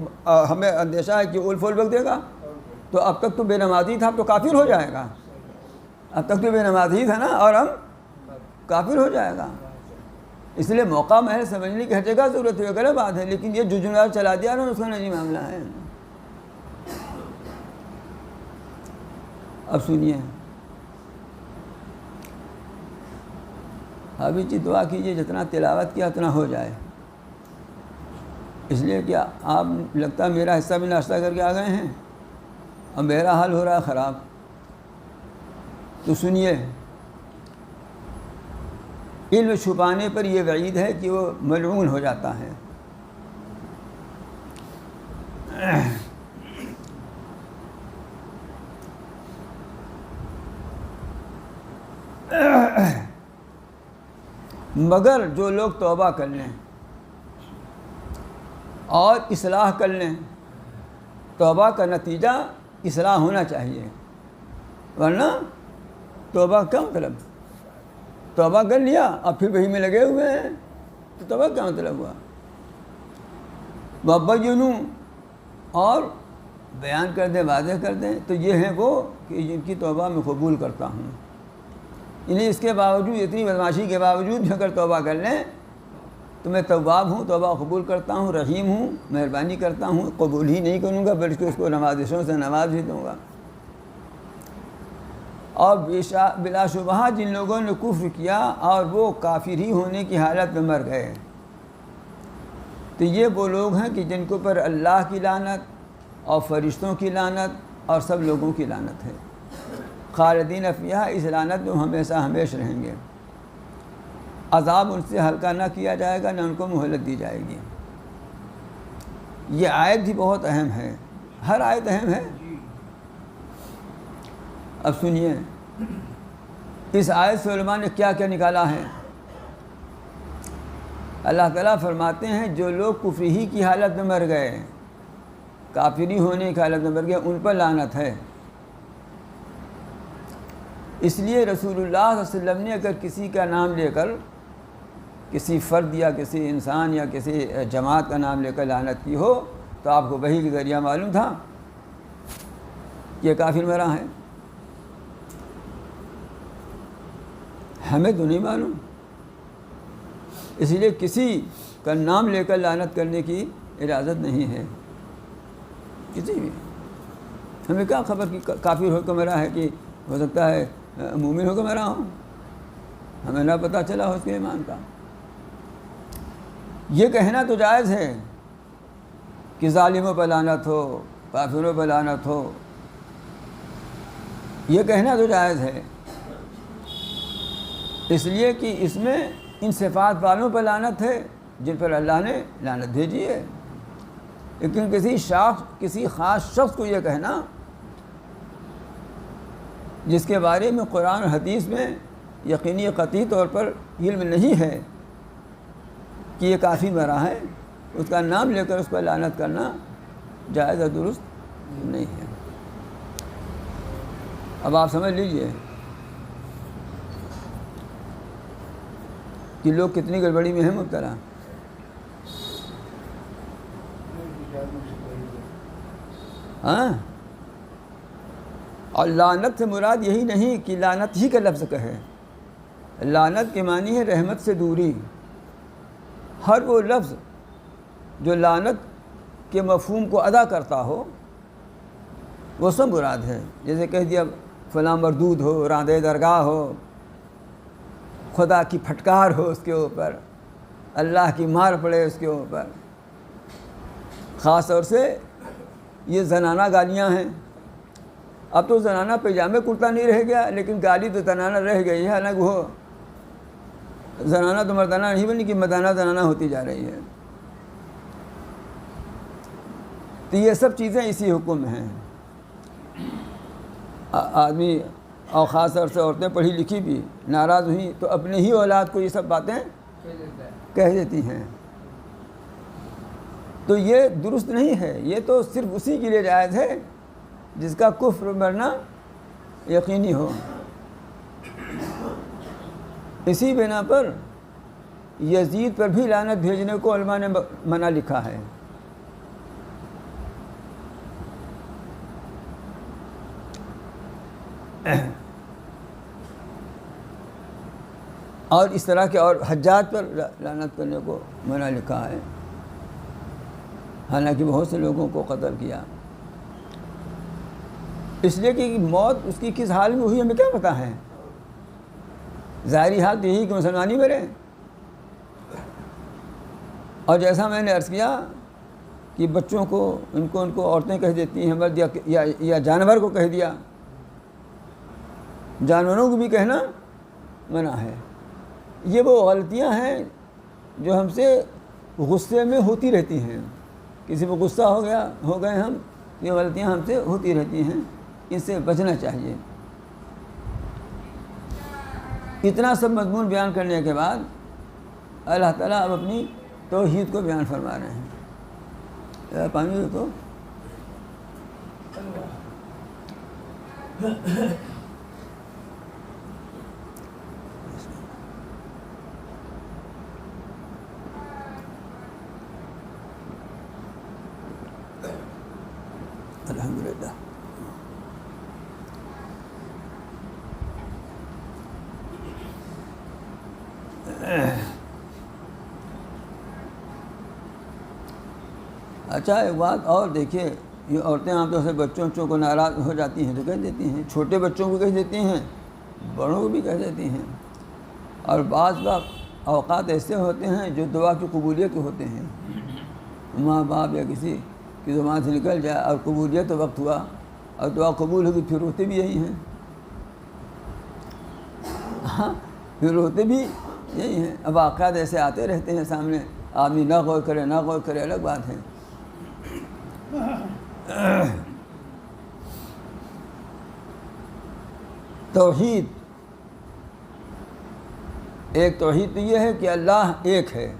ہمیں اندیشہ ہے کہ اول فول بک دے گا، تو اب تک تو بے نمازی تھا، اب تو کافر ہو جائے گا. اب تک تو بے نمازی تھا نا، اور ہم کافر ہو جائے گا. اس لیے موقع محل سمجھنے کی ہر جگہ ضرورت ہے، غلط بات ہے. لیکن یہ ججنار چلا دیا نا، اس کا نہیں معاملہ ہے. اب سنیے، ابھی جی دعا کیجیے جتنا تلاوت کیا اتنا ہو جائے، اس لیے کہ آپ لگتا ہے میرا حصہ بھی ناشتہ کر کے آ گئے ہیں اور میرا حال ہو رہا ہے خراب. تو سنیے، علم چھپانے پر یہ وعید ہے کہ وہ ملعون ہو جاتا ہے. مگر جو لوگ توبہ کر لیں اور اصلاح کر لیں، توبہ کا نتیجہ اصلاح ہونا چاہیے، ورنہ توبہ کا مطلب توبہ کر لیا اب پھر وہی میں لگے ہوئے ہیں، تو توبہ کا مطلب ہوا. وَبَيِّنُوا، اور بیان کر دیں، واضح کر دیں. تو یہ ہیں وہ کہ جن کی توبہ میں قبول کرتا ہوں. یعنی اس کے باوجود، اتنی بدماشی کے باوجود بھی اگر توبہ کر لیں تو میں تواب ہوں، توبہ قبول کرتا ہوں، رحیم ہوں، مہربانی کرتا ہوں. قبول ہی نہیں کروں گا بلکہ اس کو نوازشوں سے نواز بھی دوں گا. اور بلا شبہ جن لوگوں نے کفر کیا اور وہ کافر ہی ہونے کی حالت میں مر گئے، تو یہ وہ لوگ ہیں کہ جن کے اوپر اللہ کی لعنت اور فرشتوں کی لعنت اور سب لوگوں کی لعنت ہے. خالدین فیہا، اس لعنت میں ہمیشہ ہمیشہ رہیں گے. عذاب ان سے ہلکا نہ کیا جائے گا، نہ ان کو مہلت دی جائے گی. یہ آیت بھی بہت اہم ہے، ہر آیت اہم ہے. اب سنیے، اس آیت سے علماء نے کیا کیا نکالا ہے. اللہ تعالیٰ فرماتے ہیں جو لوگ کفر ہی کی حالت میں مر گئے، کافری ہونے کی حالت میں مر گئے، ان پر لعنت ہے. اس لیے رسول اللہ صلی اللہ علیہ وسلم نے اگر کسی کا نام لے کر، کسی فرد یا کسی انسان یا کسی جماعت کا نام لے کر لعنت کی ہو تو آپ کو وحی کے ذریعہ معلوم تھا کہ یہ کافر مرا ہے. ہمیں تو نہیں معلوم، اس لیے کسی کا نام لے کر لعنت کرنے کی اجازت نہیں ہے کسی بھی. ہمیں کیا خبر کہ کافر ہو کر مرا ہے، کہ ہو سکتا ہے مومن ہو کر مرا ہوں، ہمیں نہ پتہ چلا ہو اس کے ایمان کا. یہ کہنا تو جائز ہے کہ ظالموں پر لعنت ہو، کافروں پر لعنت ہو، یہ کہنا تو جائز ہے، اس لیے کہ اس میں ان صفات والوں پر لعنت ہے جن پر اللہ نے لعنت بھیجی ہے. لیکن کسی خاص شخص کو یہ کہنا جس کے بارے میں قرآن اور حدیث میں یقینی قطعی طور پر علم نہیں ہے کہ یہ کافی مرا ہے، اس کا نام لے کر اس پر لعنت کرنا جائز اور درست نہیں ہے. اب آپ سمجھ لیجئے کہ لوگ کتنی گڑبڑی میں ہیں مبتلا. ہاں، اور لعنت سے مراد یہی نہیں کہ لعنت ہی کا لفظ کہے. لعنت کے معنی ہے رحمت سے دوری. ہر وہ لفظ جو لعنت کے مفہوم کو ادا کرتا ہو وہ سب مراد ہے. جیسے کہہ دیا فلاں مردود ہو، راندے درگاہ ہو، خدا کی پھٹکار ہو اس کے اوپر، اللہ کی مار پڑے اس کے اوپر. خاص طور سے یہ زنانہ گالیاں ہیں. اب تو زنانہ پائجامے کرتا نہیں رہ گیا، لیکن گالی تو زنانہ رہ گئی ہے. حالانکہ وہ زنانہ تو مردانہ نہیں بنی کہ مردانہ زنانہ ہوتی جا رہی ہے. تو یہ سب چیزیں اسی حکم میں ہیں. آدمی اور خاص طور سے عورتیں پڑھی لکھی بھی ناراض ہوئیں تو اپنے ہی اولاد کو یہ سب باتیں کہہ دیتی ہیں. تو یہ درست نہیں ہے. یہ تو صرف اسی کے لیے جائز ہے جس کا کفر مرنا یقینی ہو. اسی بنا پر یزید پر بھی لعنت بھیجنے کو علماء نے منع لکھا ہے. اور اس طرح کے اور حجاج پر لعنت کرنے کو منع لکھا ہے. حالانکہ بہت سے لوگوں کو قتل کیا. اس لیے کہ موت اس کی کس حال میں ہوئی ہمیں کیا پتہ ہے. ظاہری حال تو یہی کہ مسلمانی مرے. اور جیسا میں نے عرض کیا کہ بچوں کو ان کو عورتیں کہہ دیتی ہیں مرد، یا جانور کو کہہ دیا. جانوروں کو بھی کہنا منع ہے. یہ وہ غلطیاں ہیں جو ہم سے غصے میں ہوتی رہتی ہیں. کسی کو غصہ ہو گئے ہم، یہ غلطیاں ہم سے ہوتی رہتی ہیں. ان سے بچنا چاہیے. اتنا سب مضمون بیان کرنے کے بعد اللہ تعالیٰ اب اپنی توحید کو بیان فرما رہے ہیں. پانی دیکھو. الحمدللہ. اچھا ایک بات اور دیکھیے، یہ عورتیں عام طور سے بچوں کو ناراض ہو جاتی ہیں تو کہہ دیتی ہیں. چھوٹے بچوں کو کہہ دیتی ہیں، بڑوں کو بھی کہہ دیتی ہیں. اور بعض اوقات ایسے ہوتے ہیں جو دعا کی قبولیت کے ہوتے ہیں. ماں باپ یا کسی کی زبان سے نکل جائے اور قبولیت وقت ہوا اور دعا قبول ہوگی، پھر روتے بھی یہی ہیں. ہاں، پھر روتے بھی یہی ہیں. اب واقعات ایسے آتے رہتے ہیں سامنے. آدمی نہ غور کرے الگ بات ہے. توحید، ایک توحید تو یہ ہے کہ اللہ ایک ہے،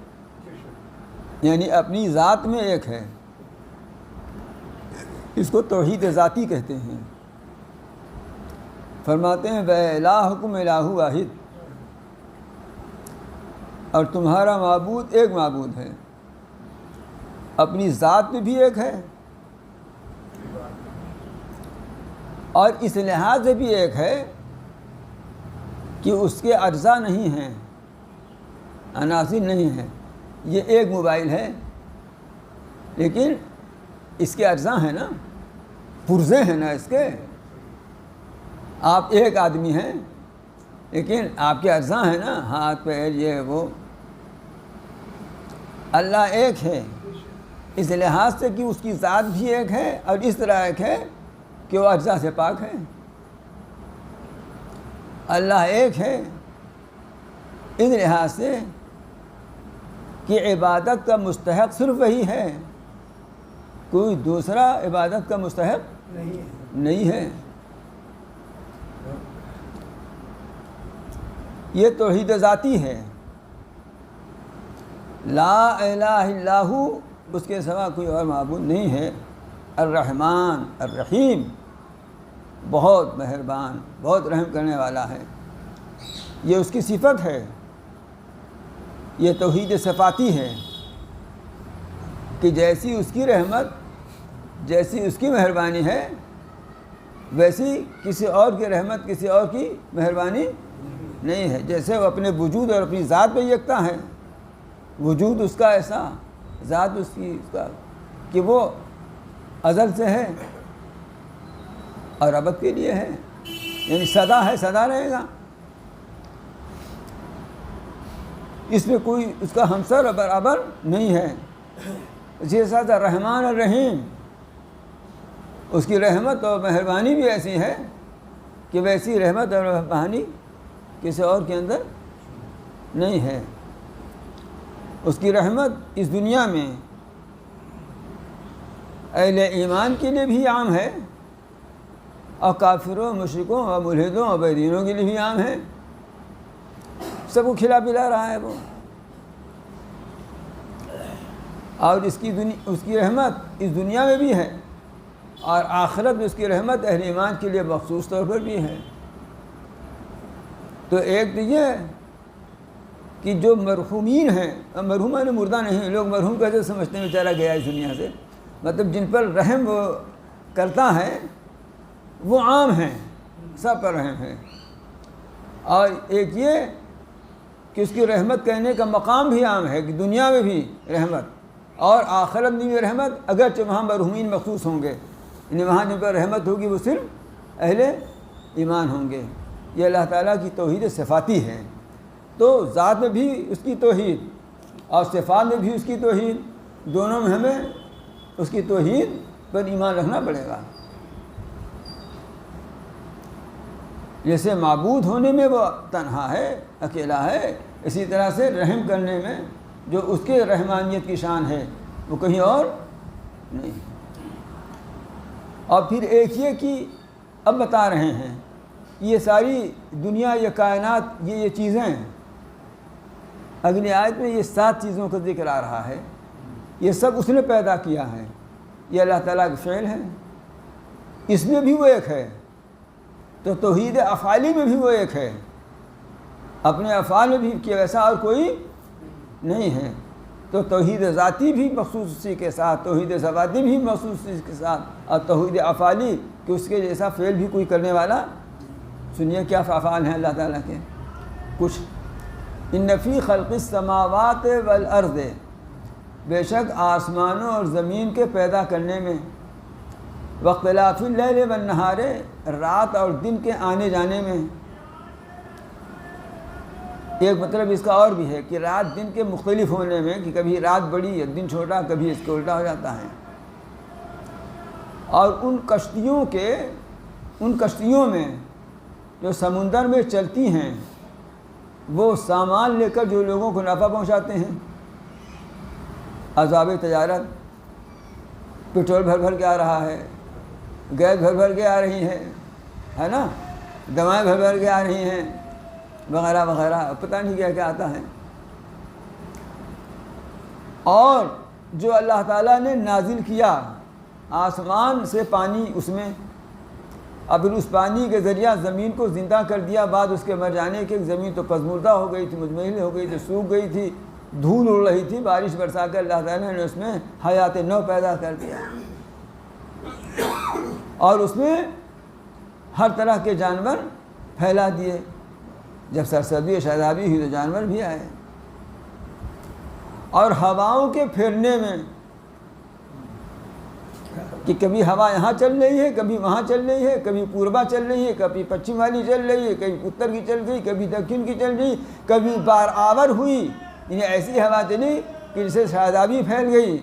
یعنی اپنی ذات میں ایک ہے. اس کو توحید ذاتی کہتے ہیں. فرماتے ہیں وَإِلَٰهُكُمْ إِلَٰهٌ وَاحِدٌ، اور تمہارا معبود ایک معبود ہے. اپنی ذات میں بھی ایک ہے اور اس لحاظ سے بھی ایک ہے کہ اس کے اجزاء نہیں ہیں، عناصر نہیں ہیں. یہ ایک موبائل ہے لیکن اس کے اجزاء ہیں نا، پرزے ہیں نا اس کے. آپ ایک آدمی ہیں لیکن آپ کے اجزاء ہیں نا، ہاتھ پیر یہ وہ. اللہ ایک ہے اس لحاظ سے کہ اس کی ذات بھی ایک ہے اور اس طرح ایک ہے کہ وہ اجزاء سے پاک ہے. اللہ ایک ہے اس لحاظ سے کہ عبادت کا مستحق صرف وہی ہے، کوئی دوسرا عبادت کا مستحق نہیں ہے۔ یہ توحید ذاتی ہے، لا الہ الا ہو، اس کے سوا کوئی اور معبود نہیں ہے۔ الرحمن الرحیم، بہت مہربان، بہت رحم کرنے والا ہے، یہ اس کی صفت ہے۔ یہ توحید صفاتی ہے کہ جیسی اس کی رحمت، جیسی اس کی مہربانی ہے، ویسی کسی اور کی رحمت، کسی اور کی مہربانی نہیں ہے۔ جیسے وہ اپنے وجود اور اپنی ذات پہ یکتا ہے، وجود اس کا ایسا، ذات اس کا کہ وہ ازل سے ہے اور ابد کے لیے ہے، یعنی سدا ہے، سدا رہے گا، اس میں کوئی اس کا ہمسر برابر نہیں ہے۔ اسی ساتھ رحمان الرحیم، اس کی رحمت اور مہربانی بھی ایسی ہے کہ ویسی رحمت اور مہربانی کسی اور کے اندر نہیں ہے۔ اس کی رحمت اس دنیا میں اہل ایمان کے لیے بھی عام ہے، اور کافروں، مشرکوں اور ملحدوں اور بے دینوں کے لیے بھی عام ہے، سب کو کھلا پلا رہا ہے وہ۔ اور اس کی رحمت اس دنیا میں بھی ہے، اور آخرت میں اس کی رحمت اہل ایمان کے لیے مخصوص طور پر بھی ہے۔ تو ایک تو یہ ہے کہ جو مرحومین ہیں، مرحومان مردہ نہیں، لوگ مرحوم کیسے سمجھتے ہیں بیچارہ گیا اس دنیا سے، مطلب جن پر رحم وہ کرتا ہے وہ عام ہیں، سب پر رحم ہے۔ اور ایک یہ کہ اس کی رحمت کہنے کا مقام بھی عام ہے کہ دنیا میں بھی رحمت اور آخرت میں بھی رحمت، اگرچہ وہاں مرحومین مخصوص ہوں گے، یعنی وہاں جن پر رحمت ہوگی وہ صرف اہل ایمان ہوں گے۔ یہ اللہ تعالیٰ کی توحید صفاتی ہے۔ تو ذات میں بھی اس کی توحید اور صفات میں بھی اس کی توحید، دونوں میں ہمیں اس کی توحید پر ایمان رکھنا پڑے گا۔ جیسے معبود ہونے میں وہ تنہا ہے، اکیلا ہے، اسی طرح سے رحم کرنے میں جو اس کے رحمانیت کی شان ہے وہ کہیں اور نہیں۔ اور پھر ایک یہ کہ اب بتا رہے ہیں یہ ساری دنیا، یہ کائنات، یہ چیزیں، اگلی آیت میں یہ 7 چیزوں کا ذکر آ رہا ہے، یہ سب اس نے پیدا کیا ہے، یہ اللہ تعالیٰ کا فعل ہے، اس میں بھی وہ ایک ہے۔ تو توحید افعالی میں بھی وہ ایک ہے، اپنے افعال میں بھی کہ ویسا اور کوئی نہیں ہے۔ تو توحید ذاتی بھی مخصوص اسی کے ساتھ، توحید صفاتی بھی مخصوص اس کے ساتھ، اور توحید افعالی کہ اس کے جیسا فعل بھی کوئی کرنے والا۔ سنیے کیا افعال ہیں اللہ تعالیٰ کے کچھ۔ ان فی خلق السماوات والارض، بے شک آسمانوں اور زمین کے پیدا کرنے میں، واختلاف اللیل والنہار، رات اور دن کے آنے جانے میں۔ ایک مطلب اس کا اور بھی ہے کہ رات دن کے مختلف ہونے میں، کہ کبھی رات بڑی یا دن چھوٹا، کبھی اس کے الٹا ہو جاتا ہے۔ اور ان کشتیوں میں جو سمندر میں چلتی ہیں، وہ سامان لے کر جو لوگوں کو نفع پہنچاتے ہیں، عذاب تجارت، پٹرول بھر بھر کے آ رہا ہے، گیس بھر بھر کے آ رہی ہے نا، دوائیں بھر بھر کے آ رہی ہیں، وغیرہ وغیرہ، پتہ نہیں کیا کیا آتا ہے۔ اور جو اللہ تعالیٰ نے نازل کیا آسمان سے پانی، اس میں اب پھر اس پانی کے ذریعہ زمین کو زندہ کر دیا، بعد اس کے مر جانے کے زمین تو پسمردہ ہو گئی تھی، مجمحل ہو گئی تھی، سوکھ گئی تھی، دھول اڑ رہی تھی، بارش برسا کر اللہ تعالیٰ نے اس میں حیات نو پیدا کر دیا، اور اس میں ہر طرح کے جانور پھیلا دیے۔ جب سرسبزی و شادابی ہوئی تو جانور بھی آئے۔ اور ہواؤں کے پھیرنے میں، کہ کبھی ہوا یہاں چل رہی ہے، کبھی وہاں چل رہی ہے، کبھی پوربا چل رہی ہے، کبھی پچھم والی چل رہی ہے، کبھی اتر کی چل گئی، کبھی دکن کی چل گئی، کبھی بار آور ہوئی، یعنی ایسی ہوا چلی کہ جسے شادابی پھیل گئی،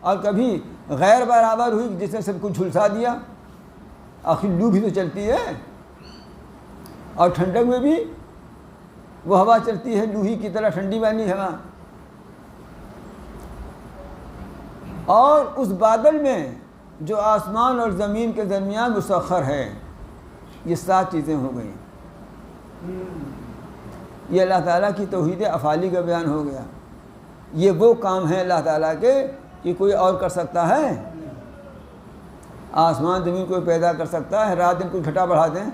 اور کبھی غیر بار آور ہوئی جس نے سب کو جھلسا دیا۔ آخر لو بھی تو چلتی ہے، اور ٹھنڈک میں بھی وہ ہوا چلتی ہے، لوہی کی طرح ٹھنڈی والی ہوا۔ اور اس بادل میں جو آسمان اور زمین کے درمیان مسخر ہے، یہ 7 چیزیں ہو گئیں۔ یہ اللہ تعالیٰ کی توحید افعالی کا بیان ہو گیا۔ یہ وہ کام ہے اللہ تعالیٰ کے کہ کوئی اور کر سکتا ہے؟ آسمان زمین کوئی پیدا کر سکتا ہے؟ رات دن کوئی گھٹا بڑھا دیں؟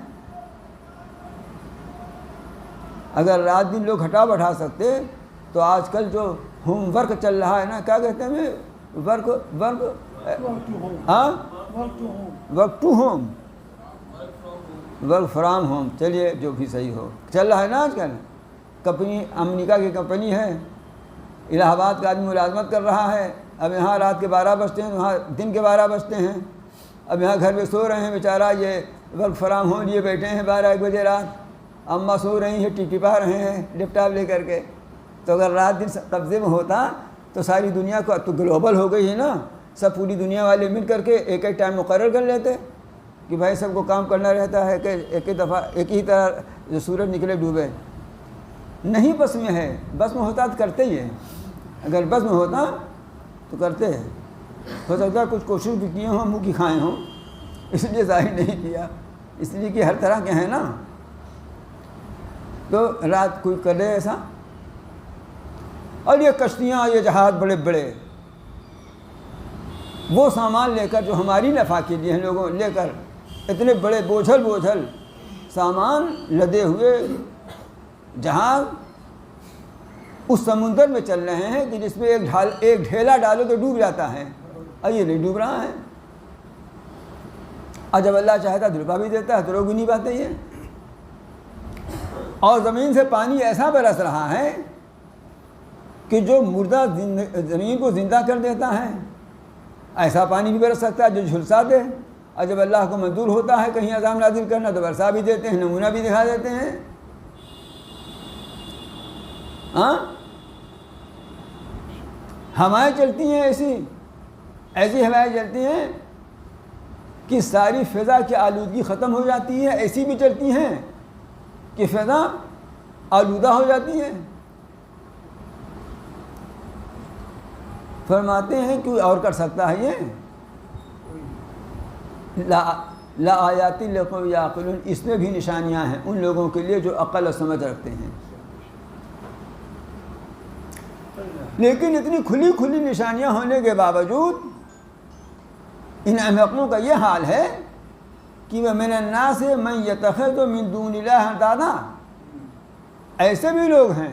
اگر رات دن لوگ گھٹا بڑھا سکتے تو آج کل جو ہوم ورک چل رہا ہے نا، کیا کہتے ہیں ورک ہاں work to home, work from home, چلیے جو بھی صحیح ہو، چل رہا ہے نا آج کل۔ کمپنی امریکہ کی کمپنی ہے، الہ آباد کا آدمی ملازمت کر رہا ہے، اب یہاں رات کے 12 بجتے ہیں، وہاں دن کے 12 بجتے ہیں، اب یہاں گھر میں سو رہے ہیں بیچارہ، یہ ورک فرام ہوم لیے بیٹھے ہیں 12-1 بجے رات، اماں سو رہی ہیں، ٹپا رہے ہیں لیپ ٹاپ لے کر کے۔ تو اگر رات دن قبضے میں ہوتا تو ساری دنیا کو، تو گلوبل ہو گئی ہے نا، سب پوری دنیا والے مل کر کے ایک ایک ٹائم مقرر کر لیتے کہ بھائی سب کو کام کرنا رہتا ہے کہ ایک ہی دفعہ ایک ہی طرح جو سورج نکلے ڈوبے۔ نہیں بس میں ہے، بس میں ہوتا تو کرتے ہی ہے، اگر بس میں ہوتا تو کرتے ہیں۔ ہو سکتا ہے کچھ کوشش بھی کیے ہوں، منہ کی کھائے ہوں، اس لیے ظاہر نہیں کیا، اس لیے کہ ہر طرح کے ہیں نا، تو رات کوئی کرے ایسا۔ اور یہ کشتیاں، یہ جہاز بڑے بڑے، وہ سامان لے کر جو ہماری نفع کے لیے ہیں، لوگوں لے کر اتنے بڑے بوجھل سامان لدے ہوئے جہاز اس سمندر میں چل رہے ہیں کہ جس میں ایک ڈھیلا ڈالو تو ڈوب جاتا ہے، اور یہ نہیں ڈوب رہا ہے۔ اور جب اللہ چاہتا ہے ڈبا بھی دیتا ہے، تو روک بھی نہیں پاتے یہ۔ اور زمین سے پانی ایسا برس رہا ہے کہ جو مردہ زمین کو زندہ کر دیتا ہے، ایسا پانی بھی برس سکتا ہے جو جھلسا دے۔ اور جب اللہ کو منظور ہوتا ہے کہیں عذاب نازل کرنا تو برسا بھی دیتے ہیں، نمونہ بھی دکھا دیتے ہیں۔ ہاں، ہوائیں چلتی ہیں ایسی ہوائیں چلتی ہیں کہ ساری فضا کی آلودگی ختم ہو جاتی ہے، ایسی بھی چلتی ہیں کہ فضا آلودہ ہو جاتی ہے۔ فرماتے ہیں کہ اور کر سکتا ہے یہ؟ لا آیات لقوم یعقلون، اس میں بھی نشانیاں ہیں ان لوگوں کے لیے جو عقل و سمجھ رکھتے ہیں۔ لیکن اتنی کھلی نشانیاں ہونے کے باوجود ان احمقوں کا یہ حال ہے کہ وَمِنَ النَّاسِ مَن يَتَّخِذُ مِن دُونِ اللَّهِ أَندَادًا، ایسے بھی لوگ ہیں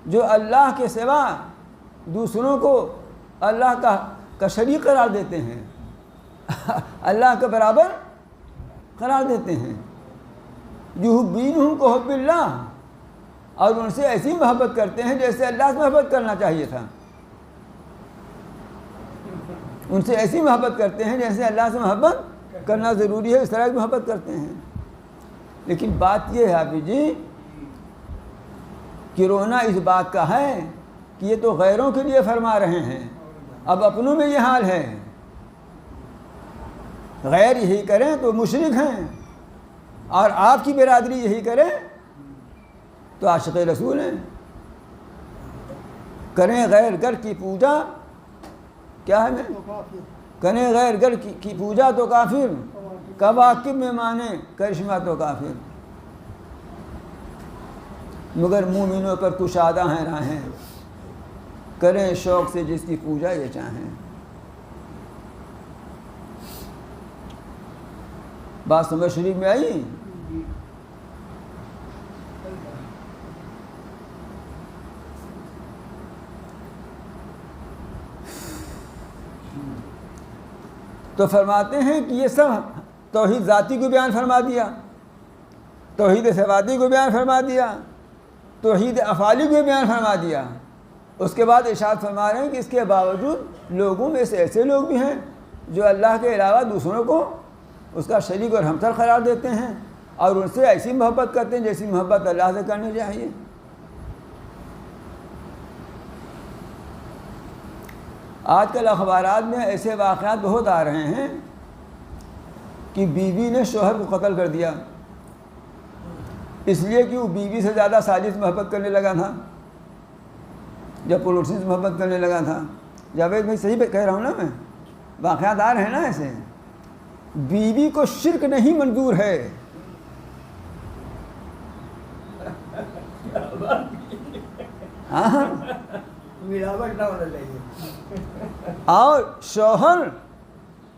جو اللہ کے سوا دوسروں کو اللہ کا شریک قرار دیتے ہیں، اللہ کے برابر قرار دیتے ہیں۔ یحبونہم کحب اللہ، اور ان سے ایسی محبت کرتے ہیں جیسے اللہ سے محبت کرنا چاہیے تھا، ان سے ایسی محبت کرتے ہیں جیسے اللہ سے محبت کرنا ضروری ہے، اس طرح کی محبت کرتے ہیں۔ لیکن بات یہ ہے حافظ جی کہ رونا اس بات کا ہے کہ یہ تو غیروں کے لیے فرما رہے ہیں، اب اپنوں میں یہ حال ہے، غیر یہی کریں تو مشرک ہیں، اور آپ کی برادری یہی کرے تو عاشق رسول ہیں۔ کریں غیر گر کی پوجا، کیا ہے کریں غیر گر کی پوجا تو کافر، کواکب میں مانے کرشمہ تو کافر، مگر مومنوں پر کشادہ ہیں راہیں، کریں شوق سے جس کی پوجا یہ چاہیں۔ بات سمجھ شریف میں آئی؟ تو فرماتے ہیں کہ یہ سب توحید ذاتی کو بیان فرما دیا، توحید صفاتی کو بیان فرما دیا، توحید افعالی کو بیان فرما دیا۔ اس کے بعد ارشاد فرما رہے ہیں کہ اس کے باوجود لوگوں میں سے ایسے لوگ بھی ہیں جو اللہ کے علاوہ دوسروں کو اس کا شریک اور ہمسر قرار دیتے ہیں، اور ان سے ایسی محبت کرتے ہیں جیسی محبت اللہ سے کرنی چاہیے۔ آج کل اخبارات میں ایسے واقعات بہت آ رہے ہیں کہ بیوی نے شوہر کو قتل کر دیا اس لیے کہ وہ بیوی سے زیادہ ساجد محبت کرنے لگا تھا، جب پڑوسی سے محبت کرنے لگا تھا، جاوید بھائی صحیح کہہ رہا ہوں نا میں؟ واقعات آ رہے ہیں نا ایسے. بیوی کو شرک نہیں منظور ہے. ہاں اور شوہر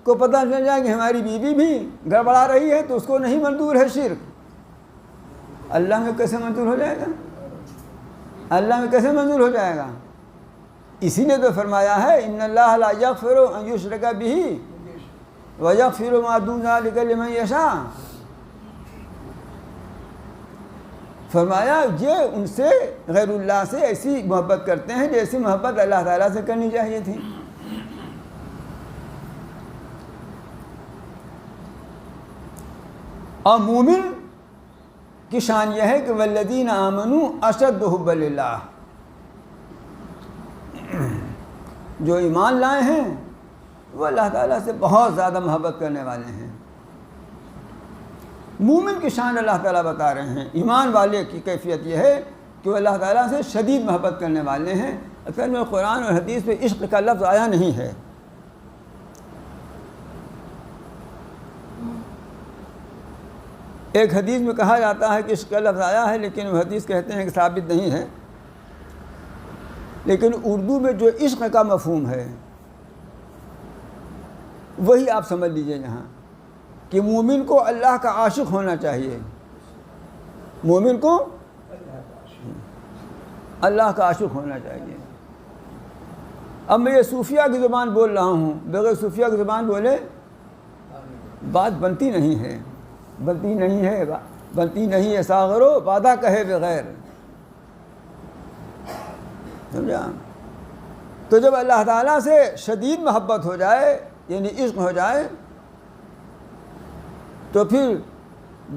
کو پتہ چل جائے کہ ہماری بیوی بھی گڑبڑا رہی ہے تو اس کو نہیں منظور ہے شرک. اللہ میں کیسے منظور ہو جائے گا؟ اللہ میں کیسے منظور ہو جائے گا؟ اسی نے تو فرمایا ہے ان اللہ لا یغفر ان یشرک بہ ویغفر ما دون ذلک لمن یشاء. فرمایا یہ ان سے غیر اللہ سے ایسی محبت کرتے ہیں جیسی محبت اللہ تعالیٰ سے کرنی چاہیے تھی. اور مومن کی شان یہ ہے کہ والذین آمنوا اشد حبا للہ. جو ایمان لائے ہیں وہ اللہ تعالیٰ سے بہت زیادہ محبت کرنے والے ہیں. مومن کی شان اللہ تعالیٰ بتا رہے ہیں. ایمان والے کی کیفیت یہ ہے کہ وہ اللہ تعالیٰ سے شدید محبت کرنے والے ہیں. اصل میں قرآن اور حدیث میں عشق کا لفظ آیا نہیں ہے. ایک حدیث میں کہا جاتا ہے کہ عشق کا لفظ آیا ہے لیکن وہ حدیث کہتے ہیں کہ ثابت نہیں ہے. لیکن اردو میں جو عشق کا مفہوم ہے وہی آپ سمجھ لیجئے یہاں کہ مومن کو اللہ کا عاشق ہونا چاہیے. مومن کو اللہ کا عاشق ہونا چاہیے. اب میں یہ صوفیہ کی زبان بول رہا ہوں، بغیر صوفیہ کی زبان بولے بات بنتی نہیں ہے. بنتی نہیں ہے ساغرو وعدہ کہے بغیر. سمجھا؟ تو جب اللہ تعالیٰ سے شدید محبت ہو جائے یعنی عشق ہو جائے تو پھر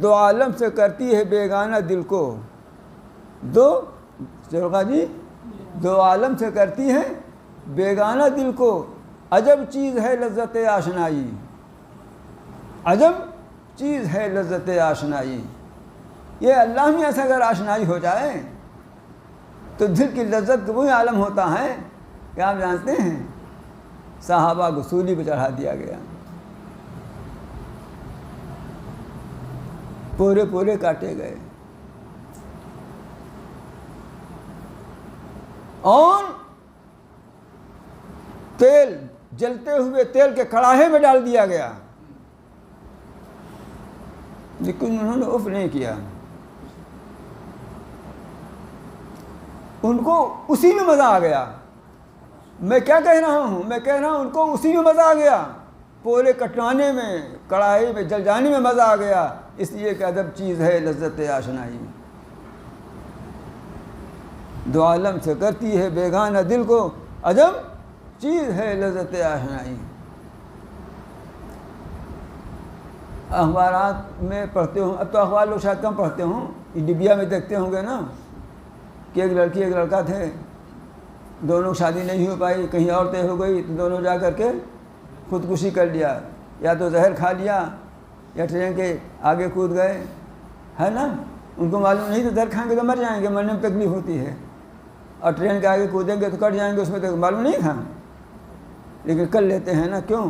دو عالم سے کرتی ہے بیگانہ دل کو. دو عالم سے کرتی ہے بیگانہ دل کو. عجب چیز ہے لذت آشنائی. عجب چیز ہے لذت آشنائی. یہ اللہ میں ایسا اگر آشنائی ہو جائے تو دل کی لذت کا وہی عالم ہوتا ہے کہ آپ جانتے ہیں صحابہ کو سولی پہ چڑھا دیا گیا، پورے کاٹے گئے. اور تیل جلتے ہوئے تیل کے کڑاہے میں ڈال دیا گیا لیکن انہوں نے اف نہیں کیا. ان کو اسی میں مزہ آ گیا. میں کیا کہہ رہا ہوں؟ میں کہہ رہا ہوں ان کو اسی میں مزہ آ گیا. پورے کٹوانے میں کڑاہی میں جل جانے میں مزہ آ گیا. اس لیے کہ ادب چیز ہے لذت آشنائی. دو عالم سے کرتی ہے بیگانہ دل کو. عجب چیز ہے لذت آشنائی. اخبارات میں پڑھتے ہوں، اب تو اخبار لوگ شاید کم پڑھتے ہوں، ڈبیا میں دیکھتے ہوں گے نا کہ ایک لڑکی ایک لڑکا تھے، دونوں شادی نہیں ہو پائی، کہیں اور طے ہو گئی تو دونوں جا کر کے خودکشی کر لیا. یا تو زہر کھا لیا یا ٹرین کے آگے کود گئے، ہے نا. ان کو معلوم نہیں تھا زہر کھائیں گے تو مر جائیں گے، مرنے میں تکلیف ہوتی ہے، اور ٹرین کے آگے کودیں گے تو کٹ جائیں گے، اس میں تو معلوم نہیں تھا. لیکن کر لیتے ہیں نا. کیوں؟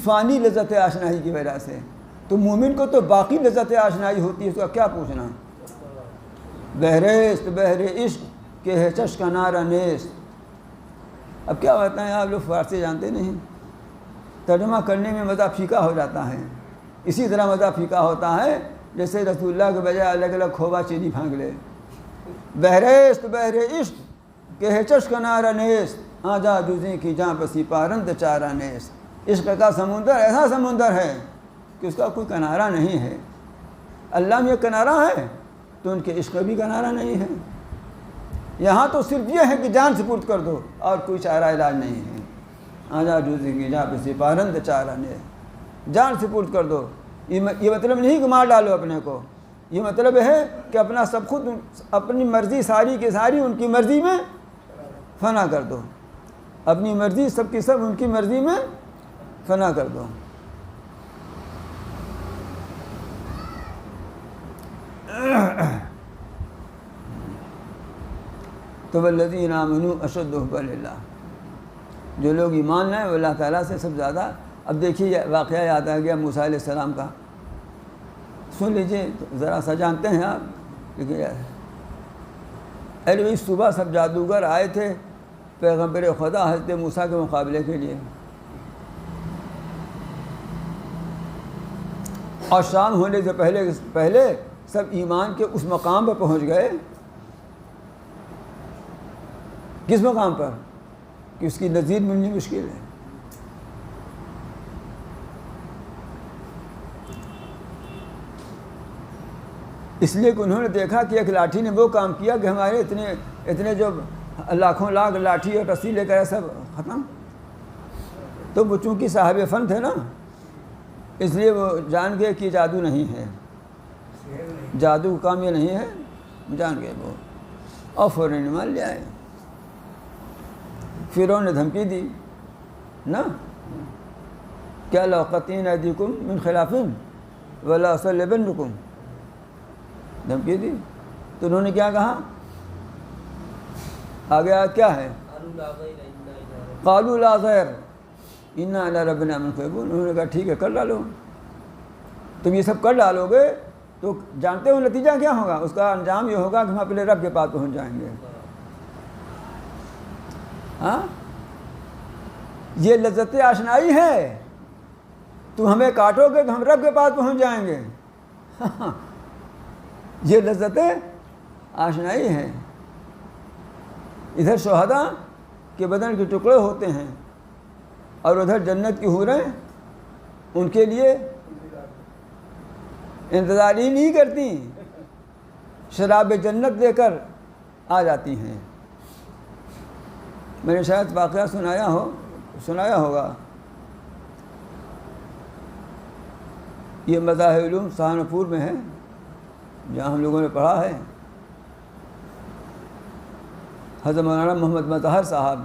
فانی لذت آشنائی کی وجہ سے. تو مومن کو تو باقی لذت آشنائی ہوتی ہے، اس کا کیا پوچھنا. بہرست بہر عشق کہ ہے چشک نارا نیست. اب کیا ہوتا ہے آپ لوگ فارسی جانتے نہیں، ترجمہ کرنے میں مزہ پھیکا ہو جاتا ہے. اسی طرح مزہ پھیکا ہوتا ہے جیسے رسول اللہ کے بجائے الگ الگ کھوبا چینی پھانک لے. بہرست بہر عشق کہ ہے چشک نارا نیست آجا جزیں کی جاں پسی پارند چارہ نیست. عشق کا سمندر ایسا سمندر ہے کہ اس کا کوئی کنارہ نہیں ہے. اللہ میں کنارہ ہے تو ان کے عشق بھی کنارہ نہیں ہے. یہاں تو صرف یہ ہے کہ جان سپرد کر دو اور کوئی چارہ علاج نہیں ہے. آجا جوزی کی جہاں پہ سپارند چارہ نے، جان سپرد کر دو. یہ مطلب نہیں کہ مار ڈالو اپنے کو. یہ مطلب ہے کہ اپنا سب خود اپنی مرضی ساری کی ساری ان کی مرضی میں فنا کر دو. اپنی مرضی سب کی سب ان کی مرضی میں فنا کر دو. تو والذین آمنوا اشد حبا للہ. جو لوگ ایمان لائے وہ اللہ تعالیٰ سے سب زیادہ. اب دیکھیے واقعہ یاد آ گیا موسیٰ علیہ السلام کا, سن لیجیے ذرا سا, جانتے ہیں آپ لیکن ارے صبح سب جادوگر آئے تھے پیغمبر خدا حضرت موسیٰ کے مقابلے کے لیے, اور شام ہونے سے پہلے سب ایمان کے اس مقام پر پہنچ گئے. کس مقام پر کہ اس کی نظیر ملنی مشکل ہے. اس لیے کہ انہوں نے دیکھا کہ ایک لاٹھی نے وہ کام کیا کہ ہمارے اتنے جو لاکھوں لاکھ لاٹھی اور رسی لے کر سب ختم. تو وہ چونکہ صاحب فن تھے نا, اس لیے وہ جان گئے کہ جادو نہیں ہے, جادو کا کام یہ نہیں ہے, جان گئے وہ, اور فوراً ایمان لے آئے. فرعون نے دھمکی دی نا, کیا لأقطعن ایدیکم من خلاف ولأصلبنکم, دھمکی دی. تو انہوں نے کیا کہا, آگے آیت کیا ہے, قالوا لا ضیر انا الی ربنا منقلبون. انہوں نے کہا ٹھیک ہے کر ڈالو, تم یہ سب کر ڈالو گے تو جانتے ہو نتیجہ کیا ہوگا, اس کا انجام یہ ہوگا کہ ہم اپنے رب کے پاس پہنچ جائیں گے. ہاں, یہ لذت آشنائی ہے, تم ہمیں کاٹو گے تو ہم رب کے پاس پہنچ جائیں گے. یہ لذت آشنائی ہے. ادھر شہداء کے بدن کے ٹکڑے ہوتے ہیں اور ادھر جنت کی حوریں ان کے لیے انتظار ہی نہیں کرتی, شراب جنت لے کر آ جاتی ہیں. میں نے شاید واقعہ سنایا ہوگا. یہ مذاہب علوم سہارنپور میں ہے جہاں ہم لوگوں نے پڑھا ہے. حضرت مولانا محمد مطہر صاحب,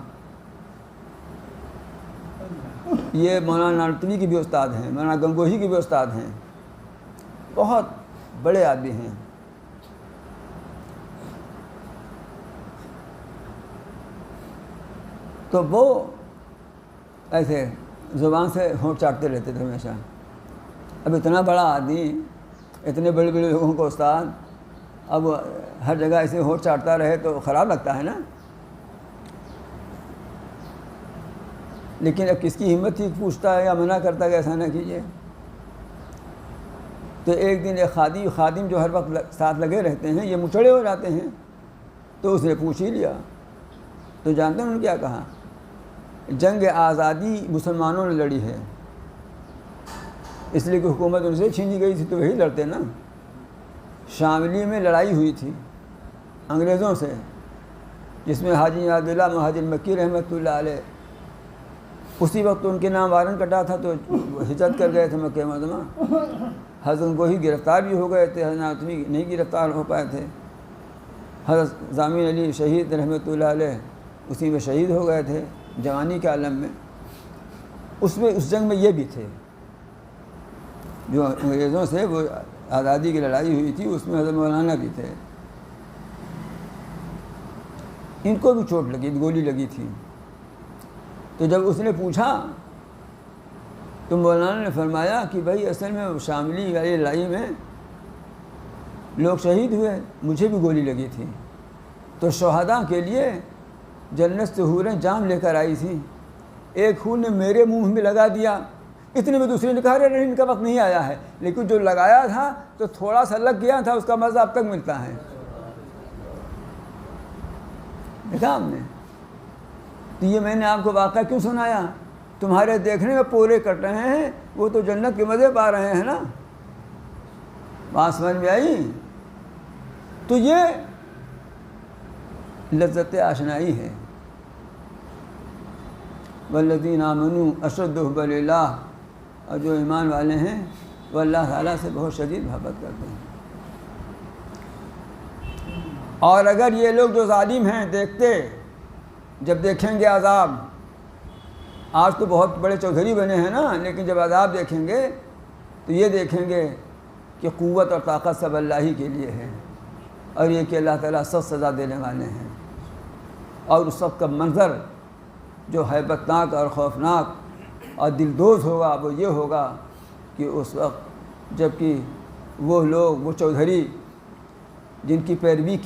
یہ مولانا نانوتوی کے بھی استاد ہیں, مولانا گنگوہی کے بھی استاد ہیں, بہت بڑے آدمی ہیں. تو وہ ایسے زبان سے ہونٹ چاٹتے رہتے تھے ہمیشہ. اب اتنا بڑا آدمی, اتنے بڑے بڑے لوگوں کو استاد, اب ہر جگہ ایسے ہونٹ چاٹتا رہے تو خراب لگتا ہے نا. لیکن اب کس کی ہمت تھی پوچھتا ہے یا منع کرتا ہے کہ ایسا نہ کیجیے. تو ایک دن ایک خادم جو ہر وقت ساتھ لگے رہتے ہیں, یہ مچڑے ہو جاتے ہیں, تو اس نے پوچھ ہی لیا. تو جانتے ہیں انہوں نے کیا کہا, جنگ آزادی مسلمانوں نے لڑی ہے, اس لیے کہ حکومت ان سے چھینی گئی تھی تو وہی لڑتے نا. شاملی میں لڑائی ہوئی تھی انگریزوں سے, جس میں حاجی عبداللہ مہاجر مکی رحمۃ اللہ علیہ, اسی وقت ان کے نام وارن کٹا تھا تو ہجرت کر گئے تھے مکہ معظمہ. حضرت گوہی گرفتار بھی ہو گئے تھے, حضرت نانوتوی نہیں گرفتار ہو پائے تھے. حضرت ضامن علی شہید رحمۃ اللہ علیہ اسی میں شہید ہو گئے تھے جوانی کے عالم میں. اس جنگ میں یہ بھی تھے جو انگریزوں سے وہ آزادی کی لڑائی ہوئی تھی, اس میں حضرت مولانا بھی تھے. ان کو بھی چوٹ لگی, گولی لگی تھی. تو جب اس نے پوچھا تو مولانا نے فرمایا کہ بھائی اصل میں شاملی والی لڑائی میں لوگ شہید ہوئے, مجھے بھی گولی لگی تھی. تو شہداء کے لیے جنت سے حوریں جام لے کر آئی تھیں, ایک حور نے میرے منہ میں لگا دیا, اتنے میں دوسرے نے کہا رہے ان کا وقت نہیں آیا ہے, لیکن جو لگایا تھا تو تھوڑا سا لگ گیا تھا, اس کا مزہ اب تک ملتا ہے. دیکھا ہم نے. تو یہ میں نے آپ کو واقعہ کیوں سنایا, تمہارے دیکھنے میں پورے کٹ رہے ہیں, وہ تو جنت کے مزے پا رہے ہیں نا. بات سمجھ میں آئی. تو یہ لذت آشنائی ہے. والذین آمنوا اشد حبا للہ, اور جو ایمان والے ہیں وہ اللہ تعالیٰ سے بہت شدید محبت کرتے ہیں. اور اگر یہ لوگ جو ظالم ہیں دیکھتے, جب دیکھیں گے عذاب, آج تو بہت بڑے چودھری بنے ہیں نا, لیکن جب عذاب دیکھیں گے تو یہ دیکھیں گے کہ قوت اور طاقت سب اللہ ہی کے لیے ہے, اور یہ کہ اللہ تعالیٰ سخت سزا دینے والے ہیں. اور اس وقت کا منظر جو ہیبتناک اور خوفناک اور دلدوز ہوگا وہ یہ ہوگا کہ اس وقت جب کہ وہ لوگ، وہ چودھری جن کی پیروی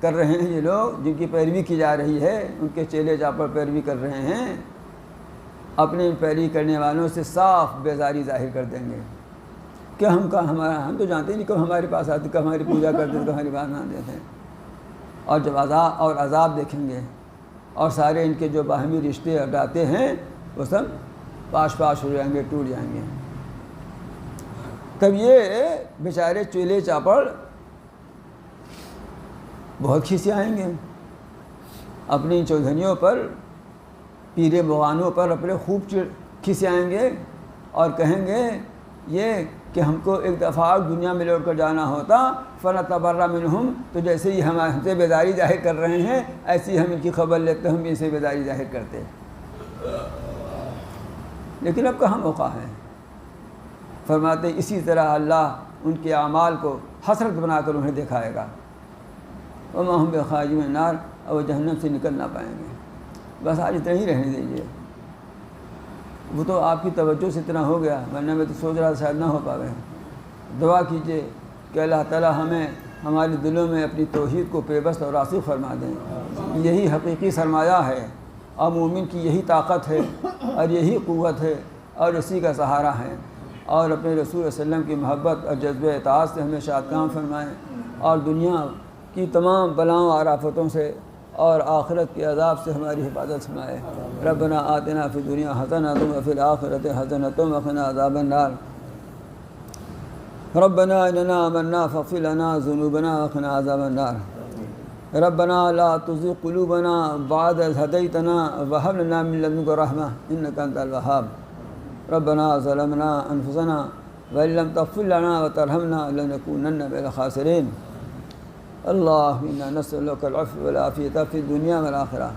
کر رہے ہیں، یہ لوگ جن کی پیروی کی جا رہی ہے، ان کے چیلے چاپڑ پیروی کر رہے ہیں، اپنے پیروی کرنے والوں سے صاف بیزاری ظاہر کر دیں گے کہ ہم تو جانتے نہیں کب ہمارے پاس آتے، کب ہماری پوجا کرتے، کب ہماری بات مانتے تھے. اور جب عذاب دیکھیں گے اور سارے ان کے جو باہمی رشتے اڈاتے ہیں وہ سب پاش ہو جائیں گے، ٹوٹ جائیں گے. تب یہ بیچارے چیلے چاپڑ بہت کھنسے آئیں گے اپنی چودھریوں پر، پیرے مغانوں پر اپنے خوب کھنسے آئیں گے اور کہیں گے یہ کہ ہم کو ایک دفعہ دنیا میں لوٹ کر جانا ہوتا، فنتبرأ منہم، تو جیسے ہی ہم سے بیداری ظاہر کر رہے ہیں ایسے ہی ہم ان کی خبر لیتے، ہم ان سے بیداری ظاہر کرتے. لیکن اب کہاں موقع ہے. فرماتے اسی طرح اللہ ان کے اعمال کو حسرت بنا کر انہیں دکھائے گا. وما هم بخارجین من النار، اور وہ جہنم سے نکل نہ پائیں گے. بس آج اتنا ہی رہنے دیجیے. وہ تو آپ کی توجہ سے اتنا ہو گیا، ورنہ میں تو سوچ رہا شاید نہ ہو پاوے. دعا کیجیے کہ اللہ تعالیٰ ہمیں ہمارے دلوں میں اپنی توحید کو پیوست اور راسخ فرما دیں. یہی حقیقی سرمایہ ہے اور مومن کی یہی طاقت ہے اور یہی قوت ہے اور اسی کا سہارا ہے. اور اپنے رسول صلی اللہ علیہ وسلم کی محبت اور جذبہ اطاعت سے ہمیں شاد کام فرمائیں اور دنیا کی تمام بلاؤں اور آفتوں سے اور آخرت کے عذاب سے ہماری حفاظت فرمائے. ربنا آتنا فی الدنیا حسنۃ وفی الآخرۃ حسنۃ وقنا عذاب النار. ربنا اننا آمنا فاغفر لنا ذنوبنا وقنا عذاب النار. ربنا لا تزغ قلوبنا بعد إذ هديتنا وهب لنا من لدنك رحمة إنك أنت الوهاب. ربنا ظلمنا أنفسنا وإن لم تغفر لنا وترحمنا لنكونن من الخاسرين. اللهم إنا نسألك العفو والعافية في الدنيا والآخرة.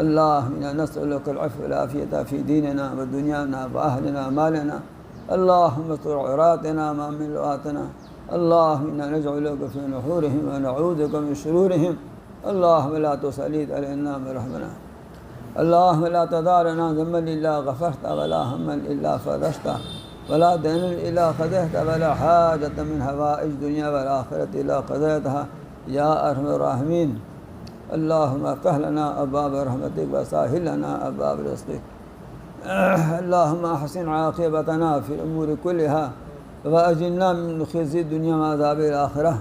اللهم إنا نسألك العفو والعافية في ديننا ودنيانا وأهلنا ومالنا. اللهم استر عوراتنا وآمن روعاتنا. اللهم إنا نجعلك في نحورهم ونعوذ بك من شرورهم. اللهم لا تسلط علينا برحمنا. اللهم لا تدع لنا ذنبا إلا غفرته ولا هما إلا فرجته ولا دينا إلا قضيته ولا حاجة من حوائج الدنيا والآخرة إلا قضيتها يا أرحم الراحمين. اللهم افتح لنا أبواب رحمتك وسهل لنا أبواب رزقك. اللهم أحسن عاقبتنا في الأمور كلها وأجرنا من خزي الدنيا وعذاب الآخرة.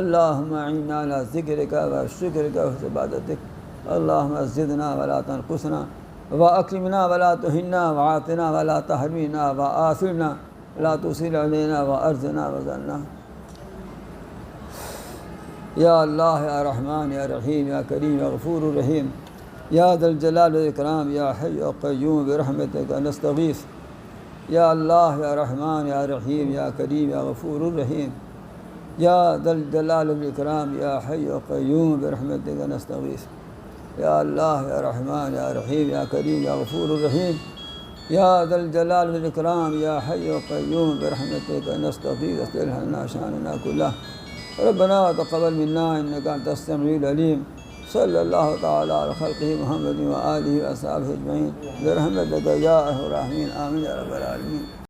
اللهم أعنا على ذكرك وشكرك وحسن عبادتك. اللهم زدنا ولا تنقصنا وأكرمنا ولا تهنا وعاطنا ولا تحرمنا وآثرنا لا تسل علينا وأرزنا وزلنا. يا الله يا رحمن يا رحيم يا كريم يا غفور رحيم يا ذا الجلال والإكرام يا حي يا قيوم برحمتك نستغيث. يا الله يا رحمن يا رحيم يا كريم يا غفور رحيم يا ذا الجلال والإكرام يا حي يا قيوم برحمتك نستغيث. يا الله يا رحمن يا رحيم يا كريم يا غفور رحيم يا ذا الجلال والإكرام يا حي يا قيوم برحمتك نستغيث. اصلح لنا شأننا كله. ربنا تقبل منا إنك أنت السميع العليم. صلى الله تعالى على خلقه محمد وآله وأصحابه أجمعين برحمتك يا أرحم الراحمين. آمين يا رب العالمين.